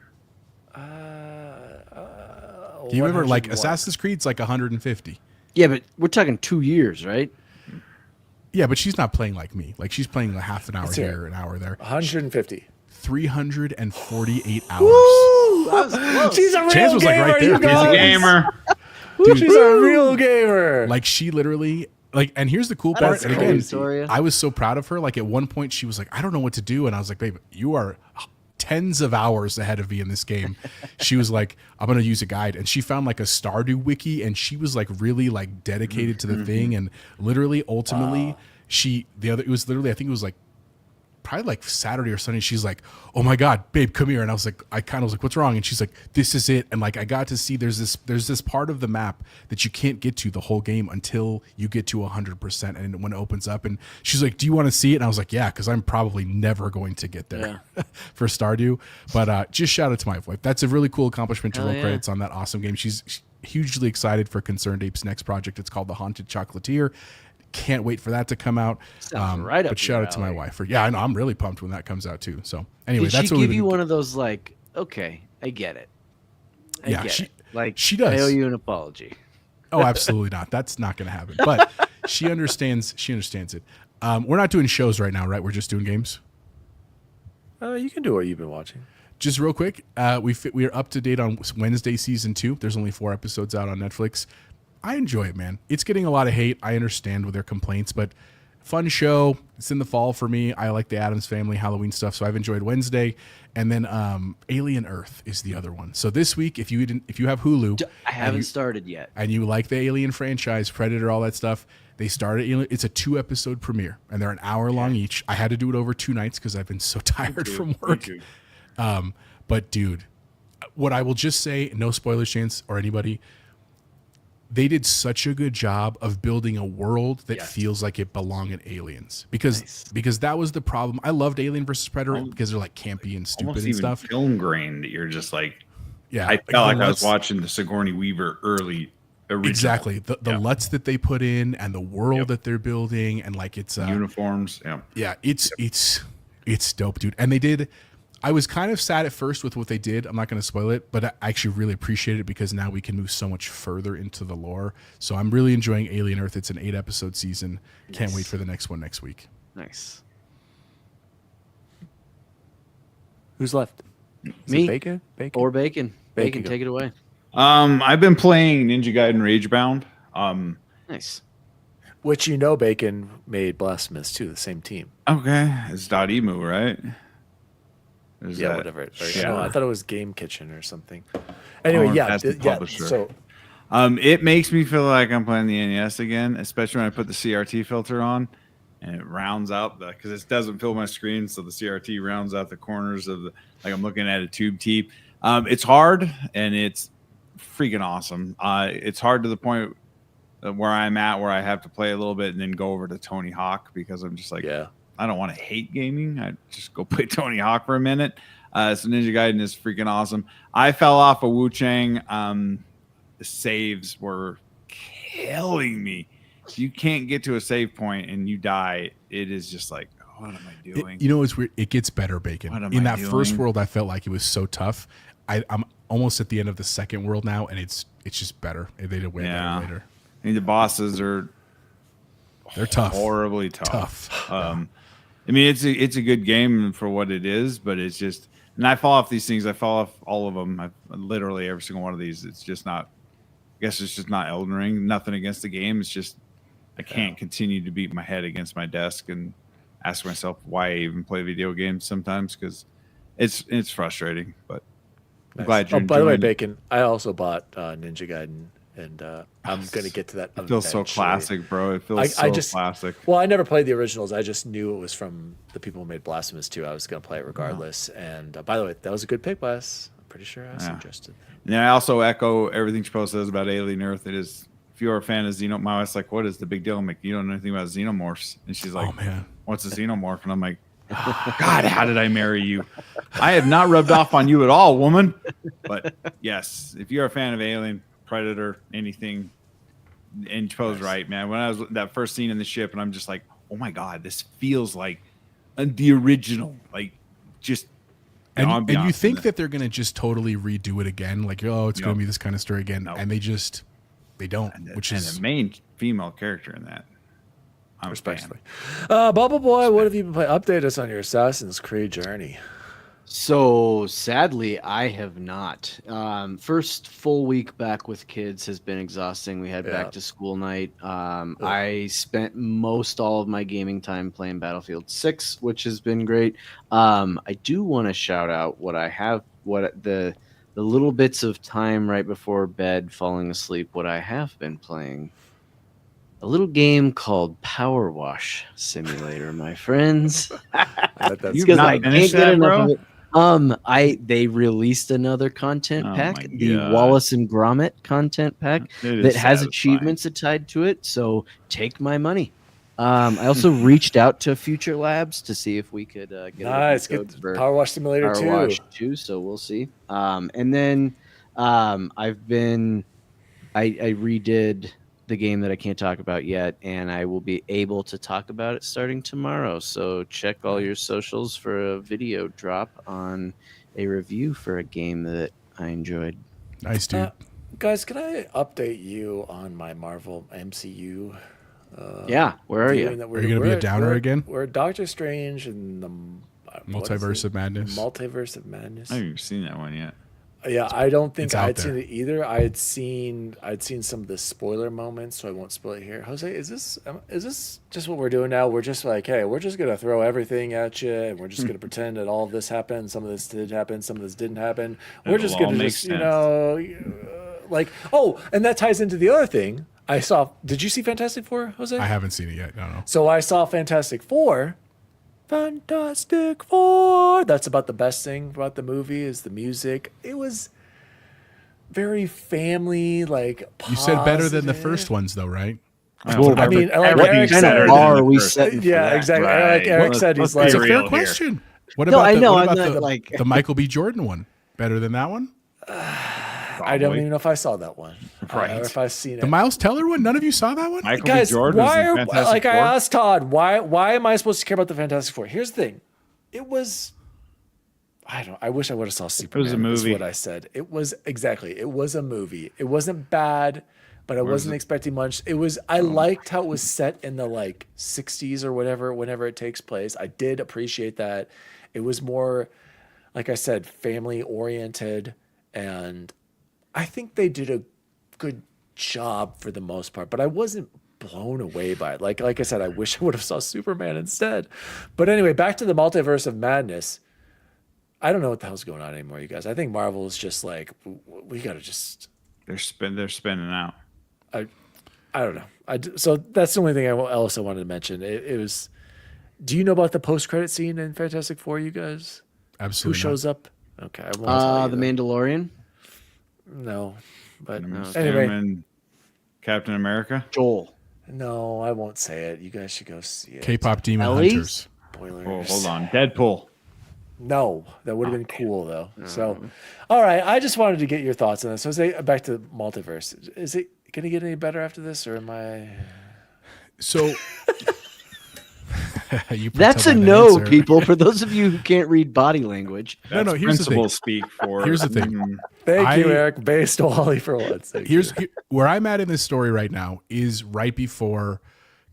Do you remember, like, Assassin's Creed's like 150? Yeah, but we're talking 2 years, right? Yeah, but she's not playing like me. Like, she's playing a half an hour here, an hour there. 150. 348 hours. Woo! That was close. She's a real Chance was gamer, like right there. you guys. She's a gamer. Dude, she's a real gamer. Like, she literally... Like, and here's the cool part. And again, Victoria. I was so proud of her. Like, at one point, she was like, I don't know what to do. And I was like, babe, you are tens of hours ahead of me in this game. She was like, I'm going to use a guide. And she found like a Stardew wiki. And she was like really like dedicated to the thing. And literally, ultimately, it was literally, I think it was like, probably like Saturday or Sunday, she's like, oh my God, babe, come here. And I was like, what's wrong? And she's like, this is it. And like, I got to see there's this part of the map that you can't get to the whole game until you get to 100%. And when it opens up, and she's like, do you want to see it? And I was like, yeah, because I'm probably never going to get there for Stardew. But just shout out to my wife. That's a really cool accomplishment to roll credits on that awesome game. She's hugely excited for Concerned Ape's next project. It's called The Haunted Chocolatier. Can't wait for that to come out. Right up but shout out to my wife. I know I'm really pumped when that comes out too. So anyway, that's she what give you one of those like, okay, I get it. I get it. Like she does. I owe you an apology. Oh, absolutely not. That's not going to happen. But she understands. She understands it. We're not doing shows right now, right? We're just doing games. You can do what you've been watching. Just real quick, we are up to date on Wednesday season 2. There's only 4 episodes out on Netflix. I enjoy it, man. It's getting a lot of hate. I understand with their complaints, but fun show. It's in the fall for me. I like the Addams Family Halloween stuff, so I've enjoyed Wednesday. And then Alien Earth is the other one. So this week, if you have Hulu, I haven't started yet, and you like the Alien franchise, Predator, all that stuff, they started Alien. It's a 2-episode premiere, and they're an hour long each. I had to do it over 2 nights because I've been so tired from work. But dude, what I will just say, no spoilers, Chance, or anybody. They did such a good job of building a world that feels like it belonged in Aliens, because that was the problem. I loved Alien versus Predator because they're like campy and stupid and stuff. Film grain that you're just like, yeah. I felt like I was watching the Sigourney Weaver early. Original. Exactly, the LUTs that they put in and the world that they're building, and like it's uniforms. It's dope, dude. And they did. I was kind of sad at first with what they did. I'm not going to spoil it, but I actually really appreciate it because now we can move so much further into the lore. So I'm really enjoying Alien Earth. It's an 8-episode season. Can't wait for the next one next week. Nice. Who's left? Me? Bacon? Or Bacon. Bacon, take it away. I've been playing Ninja Gaiden Ragebound. Nice. Which Bacon made Blasphemous too, the same team. Okay. It's .emu, right? Whatever. I thought it was Game Kitchen or something. Anyway, So, it makes me feel like I'm playing the NES again, especially when I put the CRT filter on, and it rounds out because it doesn't fill my screen, so the CRT rounds out the corners of the like I'm looking at a tube teep. It's hard and it's freaking awesome. It's hard to the point where I'm at where I have to play a little bit and then go over to Tony Hawk because I'm just like, I don't want to hate gaming. I just go play Tony Hawk for a minute. So Ninja Gaiden is freaking awesome. I fell off of Wu Chang. The saves were killing me. If you can't get to a save point and you die, it is just like, what am I doing? You know, it's weird. It gets better, Bacon. In that first world, I felt like it was so tough. I'm almost at the end of the second world now, and it's just better. They did it way better later. I mean, the bosses they're tough, horribly tough. I mean, it's a good game for what it is, but it's just, and I fall off these things. I fall off all of them. Literally every single one of these. It's just not. I guess it's just not Elden Ring. Nothing against the game. It's just I can't continue to beat my head against my desk and ask myself why I even play video games sometimes, because it's frustrating. But I'm glad you're by the way, enjoying it. Bacon, I also bought Ninja Gaiden, and I'm going to get to that. It feels so eventually. classic, bro. It feels so classic. Well, I never played the originals. I just knew it was from the people who made Blasphemous 2. I was going to play it regardless. And by the way, that was a good pick, Wes. I'm pretty sure I suggested that. And I also echo everything Chappelle says about Alien Earth. It is, if you're a fan of Xenomorph, my wife's like, what is the big deal? I'm like, you don't know anything about Xenomorphs. And she's like, oh man, what's a Xenomorph? And I'm like, God, how did I marry you? I have not rubbed off on you at all, woman. But yes, if you're a fan of Alien, Predator, anything, and Chappelle's right, man. When I was that first scene in the ship, and I'm just like, oh my God, this feels like the original, like just. And you think that they're going to just totally redo it again, like, oh, it's going to be this kind of story again, and they don't, which is the main female character in that. I'm Especially. Bubble Boy, what have you been playing? Update us on your Assassin's Creed journey. So sadly, I have not. First full week back with kids has been exhausting. We had back to school night. I spent most all of my gaming time playing Battlefield 6, which has been great. I do want to shout out what the little bits of time right before bed, falling asleep, what I have been playing. A little game called Power Wash Simulator, my friends. You've not finished that, bro? They released another content pack, my the God. Wallace and Gromit content pack that has satisfying. achievements tied to it. So take my money. I also reached out to Future Labs to see if we could get Nice. a code Get for Power Wash Simulator Power 2. Wash 2. So we'll see. And then I redid the game that I can't talk about yet, and I will be able to talk about it starting tomorrow. So check all your socials for a video drop on a review for a game that I enjoyed. nice, dude. Guys, can I update you on my Marvel MCU? Yeah, where are viewing you? that Are you going to be a downer again? We're Doctor Strange and the Multiverse of Madness. Multiverse of Madness. I haven't even seen that one yet. Yeah, I don't think It's out I'd seen there. it either. I'd seen some of the spoiler moments, so I won't spoil it here. Jose, is this just what we're doing now? We're just like, hey, we're just gonna throw everything at you, and we're just gonna pretend that all of this happened. Some of this did happen. Some of this didn't happen. We're It'll just all gonna make just, sense. like, oh, and that ties into the other thing. I saw. Did you see Fantastic Four, Jose? I haven't seen it yet. No. So I saw Fantastic Four. Fantastic Four. That's about the best thing about the movie is the music. It was very family, like You said better than the positive. first ones, though, right? Well, I mean, like what Eric kind said, of bar are we setting? yeah, for that? exactly. Right. Like Eric said, Let's he's be like, It's a real fair here. question. What No, about I know, what I'm about not, like- the Michael B. Jordan one? Better than that one? I don't even know if I saw that one, Right. or if I've seen it. The Miles Teller one? None of you saw that one? Michael Guys, B. Jordan was why in are Fantastic like I Four. asked Todd, why am I supposed to care about the Fantastic Four? Here's the thing, it was. I wish I would have saw Superman. was a movie. Is what I said. It was a movie. It wasn't bad, but I wasn't expecting much. It was. I liked how it was set in the like 60s or whatever, whenever it takes place. I did appreciate that. It was more, like I said, family oriented, and I think they did a good job for the most part. But I wasn't blown away by it. Like I said, I wish I would have saw Superman instead. But anyway, back to the Multiverse of Madness. I don't know what the hell's going on anymore, you guys. I think Marvel is just like, we got to just, They're spinning out. I don't know. So that's the only thing I also wanted to mention. It was, do you know about the post-credit scene in Fantastic Four, you guys? Absolutely. Who shows up? Okay. I won't tell you The that. Mandalorian, No. But Anyway, anyway, Captain America. Joel. no, I won't say it. You guys should go see it. K-pop Demon Ellie? Hunters. spoilers. Oh, hold on. Deadpool. No, that would have been cool though. So, all right. I just wanted to get your thoughts on this. So, say back to multiverse. Is it going to get any better after this, or am I? So That's a no, people. For those of you who can't read body language. That's here's the thing. speak for. Here's the thing. Thank you, Eric. Based Wally for once. Where I'm at in this story right now is right before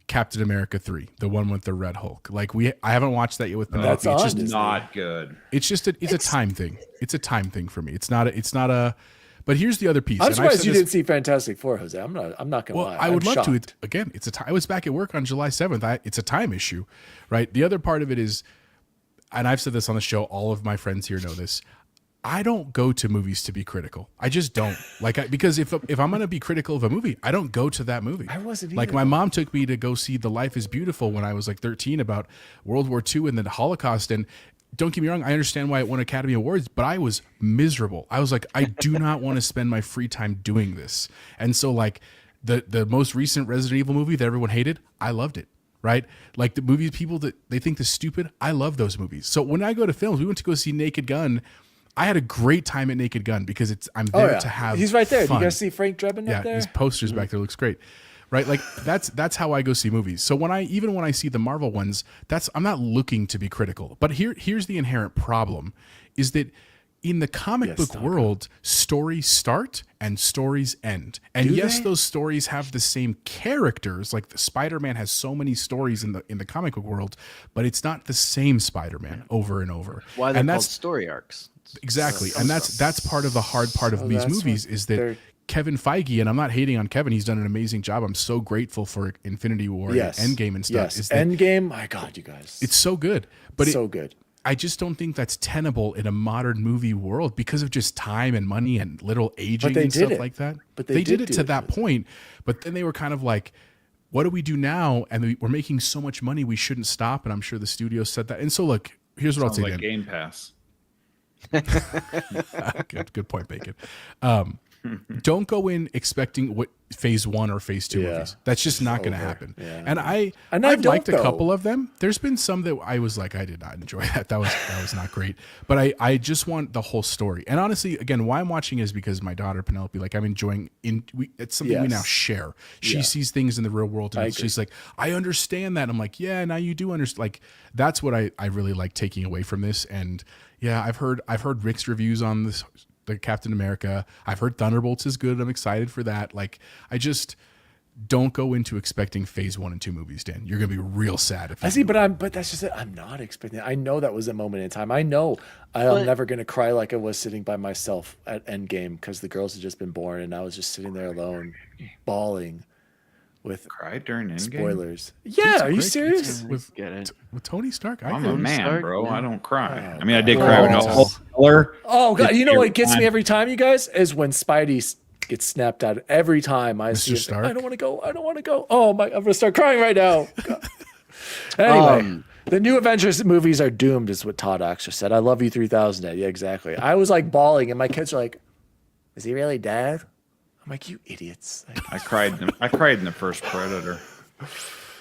Captain America 3, the one with the Red Hulk. Like I haven't watched that yet with Penelope. That's It's on just Disney. Not good. it's just it's a time thing. It's a time thing for me. It's not a. But here's the other piece. I'm and I've surprised said you this- didn't see Fantastic Four, Jose. I'm not gonna Well, lie. I would I'm love to. shocked. Again, it's a time. I was back at work on July 7th. It's a time issue, right? The other part of it is, and I've said this on the show. All of my friends here know this. I don't go to movies to be critical. I just don't because if I'm going to be critical of a movie, I don't go to that movie. I wasn't like either, my though. mom took me to go see The Life is Beautiful when I was like 13 about World War II and the Holocaust. And don't get me wrong, I understand why it won Academy Awards, but I was miserable. I was like, I do not want to spend my free time doing this. And so like the most recent Resident Evil movie that everyone hated, I loved it. Right? Like the movies people that they think is stupid, I love those movies. So when I go to films, we went to go see Naked Gun. I had a great time at Naked Gun because I'm there to have He's right there. fun. Do you guys see Frank Drebin Yeah, up there? his posters back there looks great. Right? Like that's how I go see movies. So when I see the Marvel ones, I'm not looking to be critical. But here's the inherent problem is that in the comic book world, stories start and stories end. And yes, those stories have the same characters. Like the Spider-Man has so many stories in the comic book world, but it's not the same Spider-Man over and over. Why they're and called story arcs. Exactly. And that's part of the hard part of these movies is that Kevin Feige, and I'm not hating on Kevin, he's done an amazing job. I'm so grateful for Infinity War and Endgame and stuff. Yes, Endgame, my God, you guys. It's so good. But so good. I just don't think that's tenable in a modern movie world because of just time and money and little aging and stuff like that. But they did it to that point. But then they were kind of like, what do we do now? And we're making so much money, we shouldn't stop. And I'm sure the studio said that. And so look, here's what I'll say like then. Game Pass. Good point, Bacon. Don't go in expecting what phase 1 or phase 2 movies. That's just not going to happen. Yeah. And I've liked a couple of them. There's been some that I was like, I did not enjoy that. That was not great. But I just want the whole story. And honestly, again, why I'm watching is because my daughter Penelope, like I'm enjoying it's something we now share. She sees things in the real world and she's like, I understand that. I'm like, yeah, now you do understand. Like that's what I really like taking away from this. And yeah, I've heard mixed reviews on this. The Captain America. I've heard Thunderbolts is good. I'm excited for that. Like, I just don't go into expecting phase 1 and 2 movies, Dan. You're gonna be real sad if I see, but that's just it. I'm not expecting. I know that was a moment in time. I know I'm never gonna cry like I was sitting by myself at Endgame because the girls had just been born and I was just sitting there alone, bawling. With cried during Endgame? Spoilers. Yeah, are you serious? With Tony Stark? I'm a man, bro. Yeah. I don't cry. I mean, I did cry when I was Hulk. Oh God! You know what gets me every time, you guys, is when Spidey gets snapped out. Every time I see Stark? I don't want to go. I don't want to go. Oh my! I'm gonna start crying right now. Anyway, the new Avengers movies are doomed, is what Todd Oxer said. I love you 3000, Dad. Yeah, exactly. I was like bawling, and my kids are like, "Is he really dead?" I'm like, "You idiots!" I cried in the first Predator.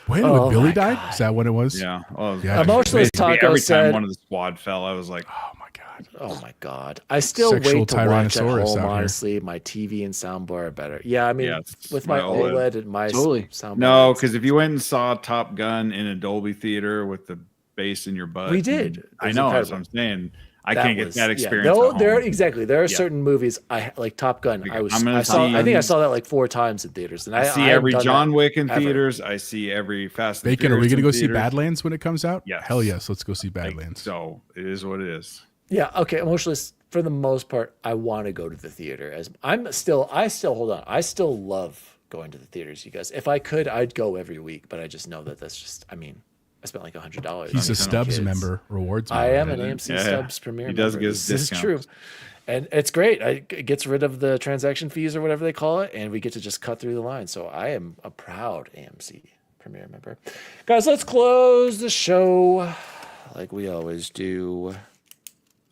When Billy died? Is that when it was? Yeah. Oh, Yeah. Emotionless Taco every said, time one of the squad fell, I was like, Oh my god. "Oh my God!" I still Sexual wait to watch at Tyrannosaurus home. out here. Honestly, my TV and soundbar are better. Yeah, I mean, Yeah, it's with my my OLED. OLED and my Totally. soundbar. no, because if you went and saw Top Gun in a Dolby theater with the bass in your butt, We did. It I was know. That's incredible. what I'm saying. I can't get that experience. Yeah. at There home. exactly. There are certain movies I like. Top Gun. Like, I see- think I saw that like 4 times in theaters. And I see haven't every done John that Wick in ever. theaters. I see every Fast and Bacon, are we Furious gonna in go see theaters. Badlands when it comes out? Yes. Hell yes, let's go see Like, Badlands. so it is what it is. Yeah. Okay. Emotionless. For the most part, I want to go to the theater. I still hold on. I still love going to the theaters. You guys, if I could, I'd go every week. But I just know that that's just. I mean, I spent like $100. He's on a some Stubbs kids. member, rewards I member. am an AMC Yeah. Stubbs Premier He does member. get his This is true. discounts. And it's great. It gets rid of the transaction fees or whatever they call it, and we get to just cut through the line. So I am a proud AMC Premier member. Guys, let's close the show like we always do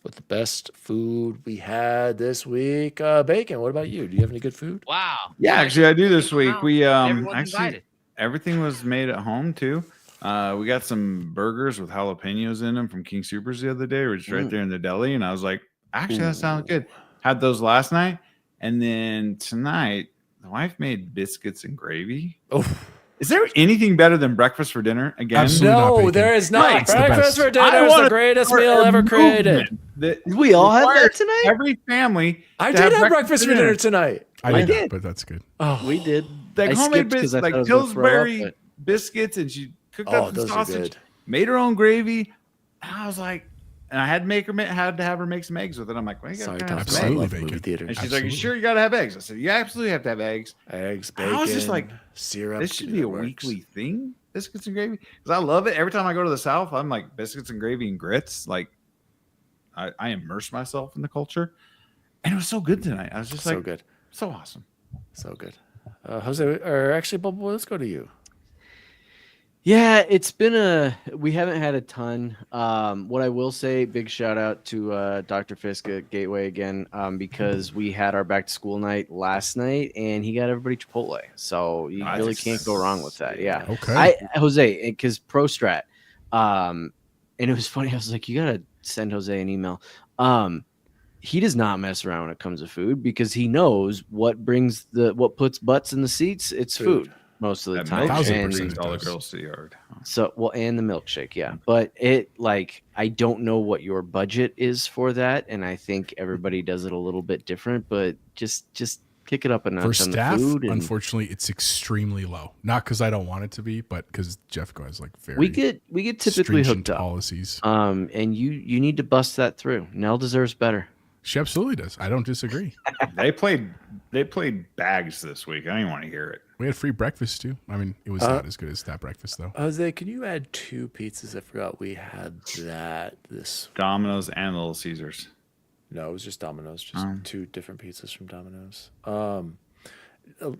with the best food we had this week. Bacon, what about you? Do you have any good food? Wow. Yeah, actually, I do this week. We Everyone's actually invited. everything was made at home too. We got some burgers with jalapenos in them from King Supers the other day. We're just right there in the deli, and I was like, actually, that sounds good. Had those last night, and then tonight, the wife made biscuits and gravy. Oh, Is there anything better than breakfast for dinner? Again, Absolutely not no, bacon. there is not. It's the Breakfast best. for dinner I is wanna the greatest start meal a ever created. movement that We all have that requires tonight. Every family. I to did have breakfast for dinner tonight. I did. did, but that's good. Oh, We did. Like I homemade skipped 'cause biscuits, I like thought I was gonna throw up, Pillsbury but- biscuits, and she cooked Oh, up the those are sausage, good. made her own gravy. And I was like, and I had to have her make some eggs with it. I'm like, well, you sorry, gotta have Tom. some I eggs. love bacon. movie theater. And she's like, Absolutely. you sure you gotta have eggs? I said, you absolutely have to have eggs. Eggs, And bacon. I was just like, syrup. This should dude, be a that works. weekly thing, biscuits and gravy, because I love it. Every time I go to the South, I'm like biscuits and gravy and grits. Like, I immerse myself in the culture, and it was so good tonight. I was just So like, good. so awesome. So good. Jose, or actually, Bubble, let's go to you. Yeah, it's been we haven't had a ton. What I will say, big shout out to Dr. Fisk at Gateway again, because we had our back to school night last night and he got everybody Chipotle. So you Nice. really can't go wrong with that. Yeah. Okay. Jose, because Pro Strat, and it was funny. I was like, you gotta send Jose an email. He does not mess around when it comes to food because he knows what puts butts in the seats. It's food most of the That time. milkshake 1000% brings it all the does. girls to the yard. So and the milkshake, yeah. But it I don't know what your budget is for that, and I think everybody does it a little bit different. But just kick it up a notch For on staff, the food. And unfortunately, it's extremely low. Not because I don't want it to be, but because Jeff has like very we get typically stringent hooked up. policies. And you need to bust that through. Nell deserves better. She absolutely does. I don't disagree. They played bags this week. I don't even want to hear it. We had free breakfast too. I mean, it was not as good as that breakfast though. Jose, can you add 2 pizzas? I forgot we had that this. Domino's and Little Caesars. No, it was just Domino's. Just 2 different pizzas from Domino's.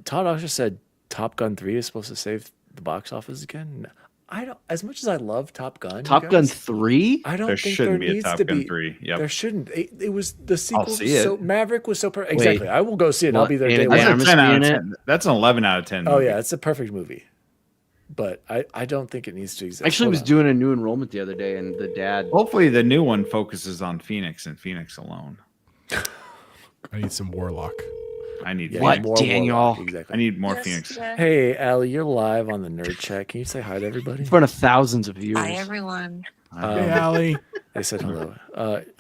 Todd also said Top Gun 3 is supposed to save the box office again. No, I don't. As much as I love Top Gun, Top you Gun guys, 3? I don't There think shouldn't there be a needs Top to Gun be. 3. Yep. There shouldn't. It was the sequel. see it. So Maverick was so perfect. Wait. Exactly. I will go see it. And I'll What? be there And day it one. Yeah, That's I'm a 10 out of seeing it. 10. That's an 11 out of 10. Oh movie. yeah, it's a perfect movie. But I don't think it needs to exist. Actually, Hold was on. doing a new enrollment the other day, and the dad. Hopefully, the new one focuses on Phoenix and Phoenix alone. I need some Warlock. I need Yeah, What, Phoenix. more Daniel? Warlock, I exactly. need more Phoenix. Hey, Allie, you're live on the Nerd Chat. Can you say hi to everybody? In front of thousands of viewers. Hi, everyone. Hey, Allie. They said hello.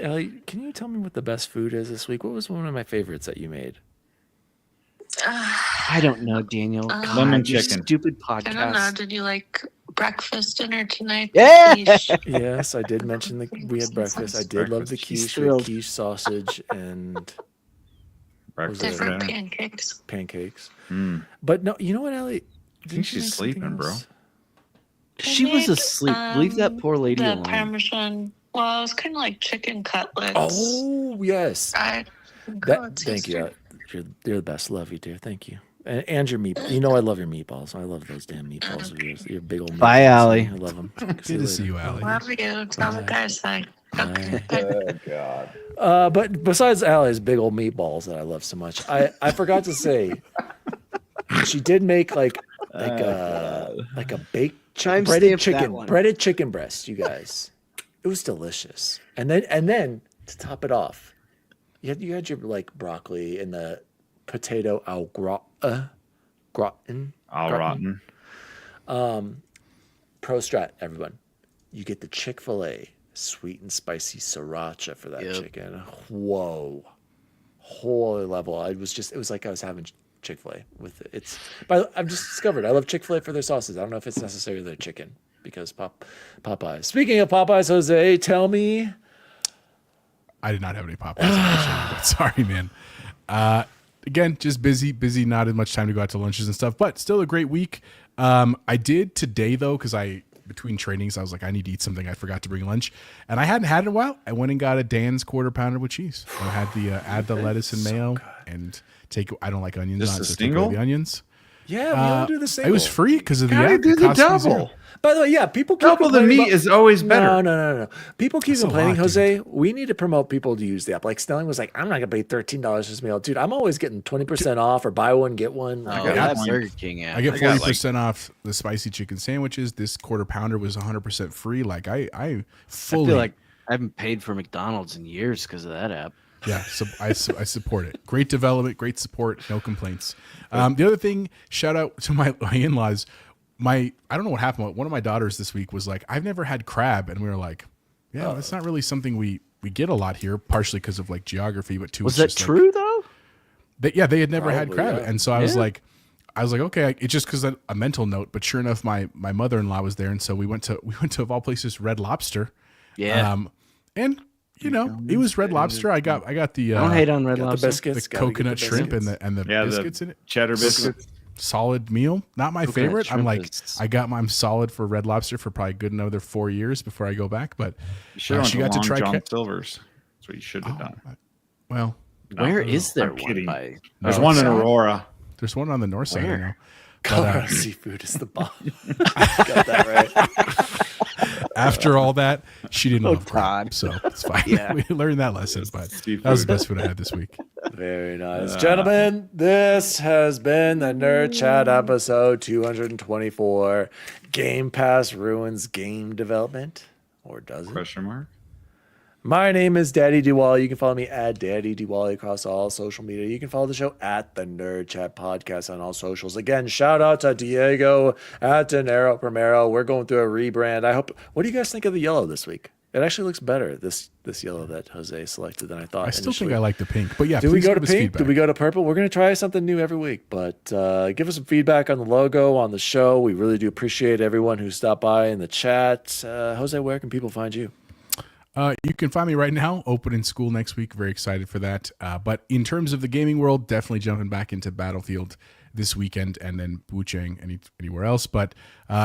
Allie, can you tell me what the best food is this week? What was one of my favorites that you made? I don't know, Daniel. God, Lemon your chicken. Stupid I don't know. podcast. Did you like breakfast, dinner tonight? Yeah. Quiche? Yes, I did mention we had breakfast. I did love the Breakfast. She's quiche with thrilled. quiche sausage and Breakfast Different dinner. pancakes. pancakes. Mm. But no, you know what, Allie? I think Didn't you she's make something sleeping, bro. else? She was asleep. Leave that poor lady The alone. Parmesan. Well, it was kind of like chicken cutlets. Oh yes. I, Thank you. You're the best. Love you, dear. Thank you. And your meat. You know I love your meatballs. I love those damn meatballs of yours. Your big old meatballs. Bye, Allie. I love them. Good to see you, Allie. Love you. Tell the guys say. Okay. Oh, God. But besides Allie's big old meatballs that I love so much, I forgot to say she did make like a baked Timestamp breaded that chicken one. breaded chicken breast. You guys, it was delicious. And then to top it off, you had your like broccoli and the potato au gratin. All rotten. Pro Strat, everyone. You get the Chick-fil-A sweet and spicy sriracha for that Yep. chicken. Whoa. Holy level. It was like I was having Chick-fil-A with it. It's, but I've just discovered I love Chick-fil-A for their sauces. I don't know if it's necessarily their chicken because Popeyes. Speaking of Popeyes, Jose, tell me. I did not have any Popeyes. But sorry, man. Again, just busy, not as much time to go out to lunches and stuff, but still a great week. I did today though, because between trainings, I was like, I need to eat something. I forgot to bring lunch, and I hadn't had it in a while. I went and got a Dan's Quarter Pounder with cheese. I had the add the lettuce and mayo and take. I don't like onions. Just on it, a so take away single? the onions. Yeah, we only do the single. It was free because of the Gotta app. do It the cost me double. zero. By the way, yeah, people keep Double the complaining meat about- is always better. No. People keep That's a complaining, lot, Jose. We need to promote people to use the app. Like Snelling was like, I'm not gonna pay $13 for this meal, dude. I'm always getting 20% off or buy one get one. Oh, got that like- Burger King app. I get I got, 40% off the spicy chicken sandwiches. This quarter pounder was 100% free. Like I I fully feel like I haven't paid for McDonald's in years because of that app. Yeah, so I support it. Great development, great support, no complaints. The other thing, shout out to my in-laws. I don't know what happened. But one of my daughters this week was like, I've never had crab, and we were like, yeah, that's not really something we get a lot here. Partially because of like geography, but two Was that true though? they had never had Probably, crab, yeah. and so I was like, okay, it's just because a mental note. But sure enough, my mother-in-law was there, and so we went to of all places Red Lobster. Yeah. And you know, it was Red Lobster. I got the I don't hate on Red Got the Lobster. biscuits, the gotta get coconut the shrimp biscuits. and the Yeah, biscuits the in it. cheddar biscuits. Solid meal. Not my Coconut favorite. I'm shrimp like, is- I'm solid for Red Lobster for probably good another 4 years before I go back. But You should have she went got to to Long try. John Silver's. That's what you should have done. Well, Where is there I'm one kidding. by? There's one in Aurora. there's one on the north side. I Where? know. Colorado seafood is the bomb. Got that right. After all that, she didn't love crab, Todd. so it's fine. Yeah. We learned that lesson, but Seafood. that was the best food I had this week. Very nice. Gentlemen, this has been the Nerd Chat episode 224. Game Pass ruins game development. Or does it? Question mark. My name is Daddy Diwali. You can follow me at Daddy Diwali across all social media. You can follow the show at the Nerd Chat Podcast on all socials. Again, shout out to Diego at Dinero Primero. We're going through a rebrand. What do you guys think of the yellow this week? It actually looks better, this yellow that Jose selected than I thought. I still think initially. I like the pink, but yeah. Do we please go to give us pink? feedback. Do we go to purple? We're going to try something new every week, but give us some feedback on the logo, on the show. We really do appreciate everyone who stopped by in the chat. Jose, where can people find you? You can find me right now, open in school next week. Very excited for that. But in terms of the gaming world, definitely jumping back into Battlefield this weekend and then Wuchang anywhere else. But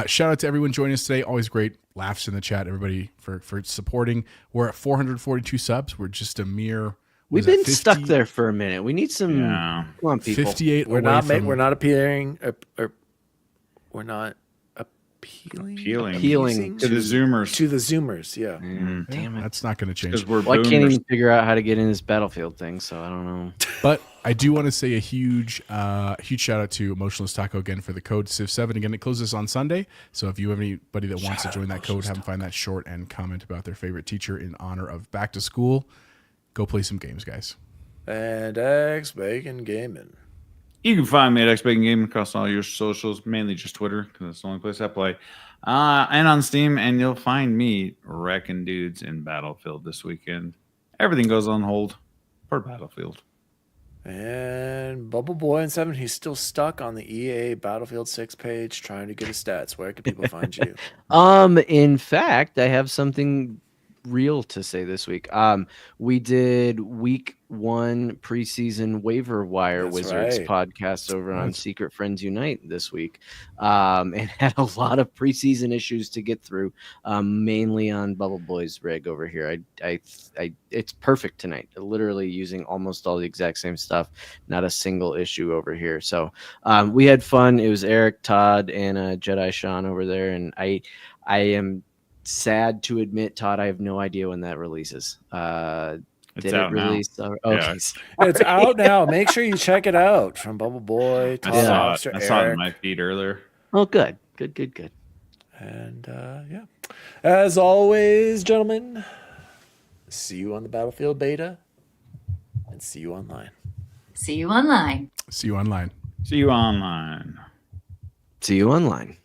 shout out to everyone joining us today. Always great laughs in the chat, everybody, for supporting. We're at 442 subs. We're just a mere... We've been stuck there for a minute. We need some. Yeah. Come on, people. 58 We're away not from... we're not appealing. We're not appealing. Appealing To the Zoomers. to the Zoomers. Yeah. Damn it. That's not going to change. Because we're Well, I can't boomers. even figure out how to get in this Battlefield thing, so I don't know. But I do want to say a huge shout out to Emotionless Taco again for the code Civ7. Again, it closes on Sunday. So if you have anybody that wants to join that code, have them find that short and comment about their favorite teacher in honor of back to school, go play some games, guys. And X Bacon Gaming. You can find me at X Bacon Gaming across all your socials, mainly just Twitter, because that's the only place I play. And on Steam, and you'll find me wrecking dudes in Battlefield this weekend. Everything goes on hold for Battlefield. And Bubble Boy in 7, he's still stuck on the EA Battlefield 6 page trying to get his stats. Where can people find you? In fact, I have something real to say this week. We did week 1 preseason waiver wire That's Wizards right. podcast over on Nice. Secret Friends Unite this week, and had a lot of preseason issues to get through, mainly on Bubble Boy's rig over here. I it's perfect tonight. Literally using almost all the exact same stuff, not a single issue over here. So we had fun. It was Eric, Todd, and Jedi Sean over there, and I am sad to admit, Todd, I have no idea when that releases. It's Did out it now. release? Okay. Yeah. It's out now. Make sure you check it out from Bubble Boy, Todd, I saw it. Officer I saw it in Eric. my feed earlier. Oh, good. Good. And yeah. As always, gentlemen, see you on the Battlefield beta and see you online. See you online. See you online. See you online. See you online.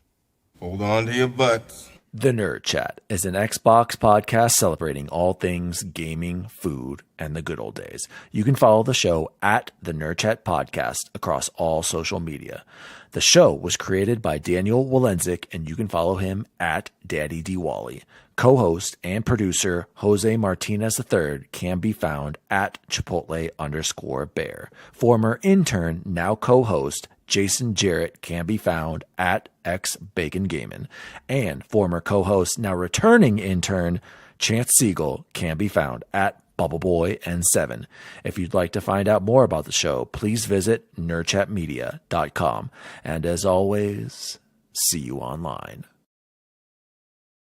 Hold on to your butts. The Nerd Chat is an Xbox podcast celebrating all things gaming, food, and the good old days. You can follow the show at the Nerd Chat Podcast across all social media. The show was created by Daniel Walenzik, and you can follow him at Daddy Diwali. Co-host and producer Jose Martinez III can be found at Chipotle_Bear. Former intern, now co-host Jason Jarrett can be found at X Bacon Gaming, and former co-host, now returning intern Chance Siegel can be found at BubbleBoyN7. If you'd like to find out more about the show, please visit nerdchatmedia.com. And as always, see you online.